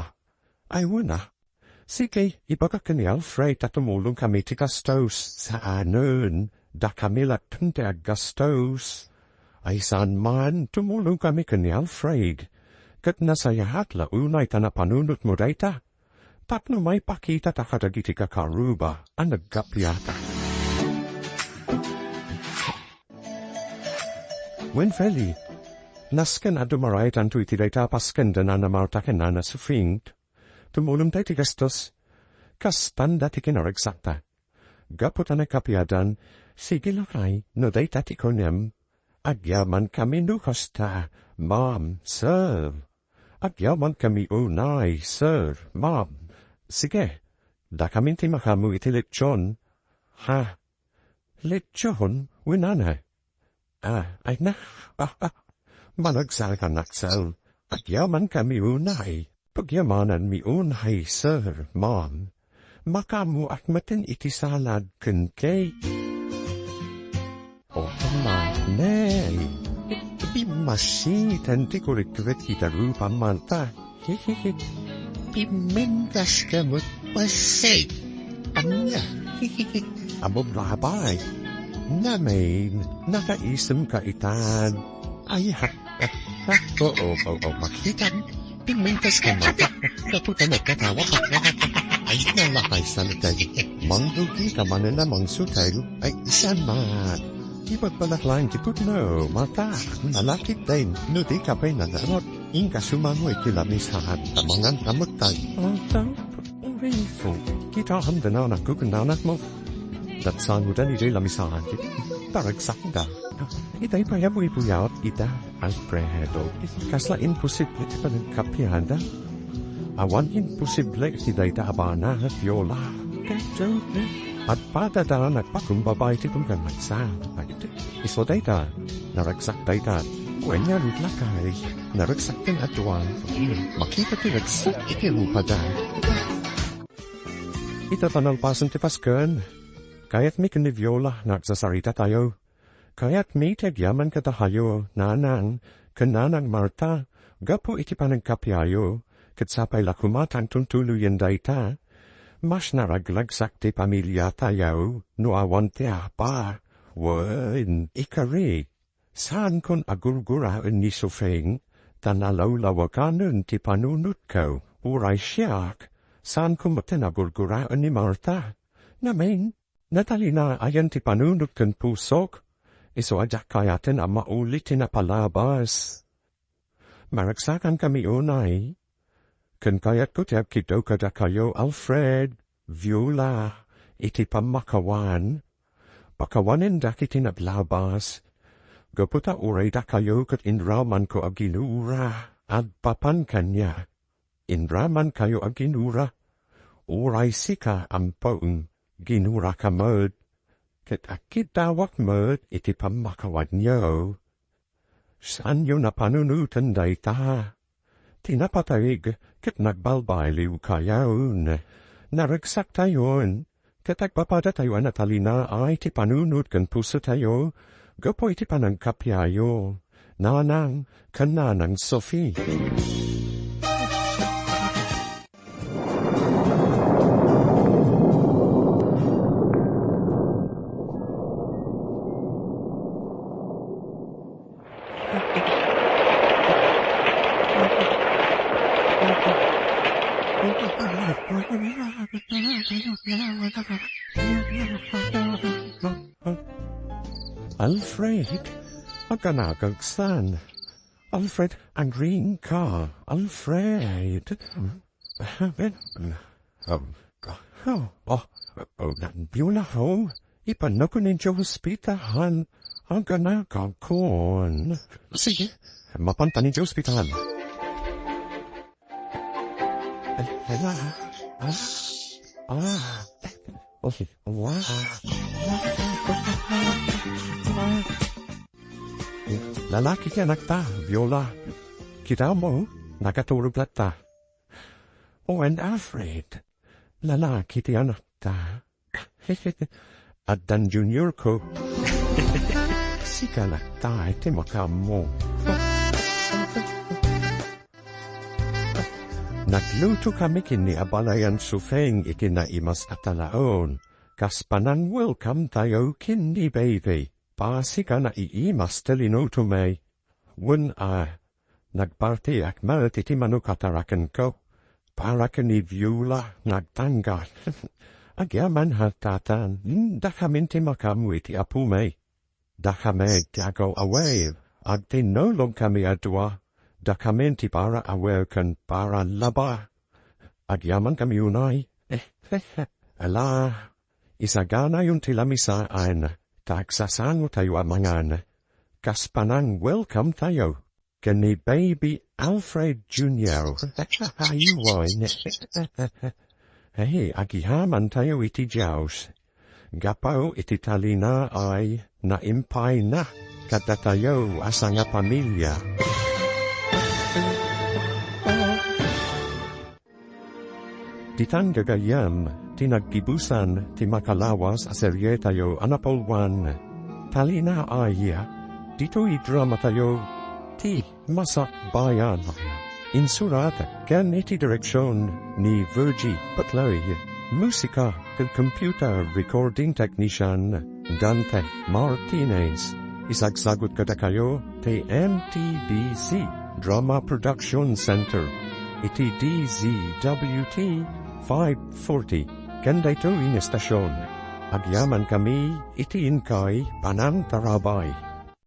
ay wala. Sige, ibaga kini Alfred at tumulong kami ti gastos. Saanon, da kami latun ti gastos. Ay saan man, tumulong kami kini Alfred. Kat nasayahat la unay ta na panunot mo dayta. Tapno may pakita ta kadagiti kakaruba ang nagkapyata. When feli, nasken at dumaray tanto iti dayta pasken da na namartaken na nasufingt. Tumulong tayo ti gastos. Kastanda ti kinaragsakta. Gapot ang nagkapyadan, sige lakay, no dayta ti konem. Agyaman kami nukasta, ma'am, sir. Agyaman kami unay, sir, ma'am. Sige, da kami ti makamu iti lechon. Ha? Lechon? Winana? Ay na, managsal ka naksal. Agyaman kami unay. Pagyamanan mi unay, sir, ma'am. Makamu akmatin iti salad ken cake. Oh, manay. Bimasitan ti kurikwet kita rupa manta. Hehehe. Pimentas kamot pasay. Anya. Hehehe. Amo blabay. Namain, nakaisem ka itan. Ay, oo, makitan. Pimentas kamot. Kaputan at katawa. Ay, nalakay sanatay. Mangdugi ka man na mangsutay. Ay, isan man. Iba't balaklang tipot no, mata, nalakit din, no di ka pa'y nanarot, inka sumangoy kilamisahan, tamangan kamutay. Tang, rifo, kita hamdanaw na kukunanak mo. Datsan mo dan ito'y lamisahan, paragsakda. Ita'y payaboy-puyawat ita, Alfredo, kasla imposible ti panagkapyada. Awan imposible ita'y taabana at viola, kajo, at patadaan at pakumbabay ti kung kamatsa. Iso dayta, naragsak dayta, kuwenya lutlakay, naragsak din atuan, makita ti ragsak iti rupadan. Ita panalpasan ti pasken, kayat mi kanivyola nagsasarita tayo, kayat mi tegyaman katahayo, nanang, kananang Marta, gapo iti panagkapyayo, katsapay lakumatang tuntuluyan dayta, mas naraglagsak ti pamilya tayo, no awan ti apa. Wen, ikari, saan kon agurguraan ni Sofeng, tanalaw-lawakanon ti panunot ko, uray siyak, saan kon matinagurguraan ni Marta? Namin, natalina ayan ti panunot kan pusok, iso ajak kayatin ang maulitin na palabas. Maragsakan kami unay, kan kayat ko tiyak kito kada kayo Alfred, Viola, iti pamakawan, pakawanin da kitinablabas, gaputa uray da kayo kat inraman ko aginura, at papan kanya, inraman kayo aginura, uray sika ampaun, ginura ka mod, kat akit dawak mod iti pamakawan nyo. Saan yun na panunutan dayta? Tinapatayig, kat nagbalbayliw kayaon, naragsak tayon, kat agpapada tayo na Talinaay ti panunot kan puso tayo, gapo iti panangkapyayo, nanang, kananang Sophie. Alfred, akanagagsan. Alfred, ang green car. Alfred. Beulah ho. Ipaano ko ninyo hospitalan. Ang ganagagawin. Sige, mapunta ninyo hospitalan. Lalaki ka nakta, Viola. Kita mo, nakatulog lata. And Alfred, lalaki ti nakta. At dan junior ko. Sika nakta, iti makamo. Nagluto kami kini abalayan sufeng ikinaimas atalaon. Kaspanan welcome tayo kini baby. Pasika na iimas talinoto may. Wun nagparti akmal titi manukatarakan ko. Para kini Viola nagtanggal. Agyaman hatatan, dakaminti makamu iti apu may. Dakameg dago away. Agti nolong kami adwa. Dakamenti para aware kan para laba. Agyaman kami unay. Ala, isagana yung tilamisa an. Tagsasango tayo amangan. Kaspanang welcome tayo. Kani baby Alfred Jr. Ayuwain. Hey, agihaman tayo iti Jaws. Gapaw iti Talinaay na impay na. Kada tayo asanga pamilya. Ditang gagayam, tinaggibusan, ti makalawas aserye tayo anapolwan. Talinaay, dito idrama tayo, ti Masakbayan. Insurat, gan iti direksyon ni Virgie Patloy. Musika, computer recording technician, Dante Martinez. Isagsagot kada kayo, ti MTBC Drama Production Center. Iti DZWT 540. Ganda ito in estasyon. Agyaman kami, iti inkay panang tarabay.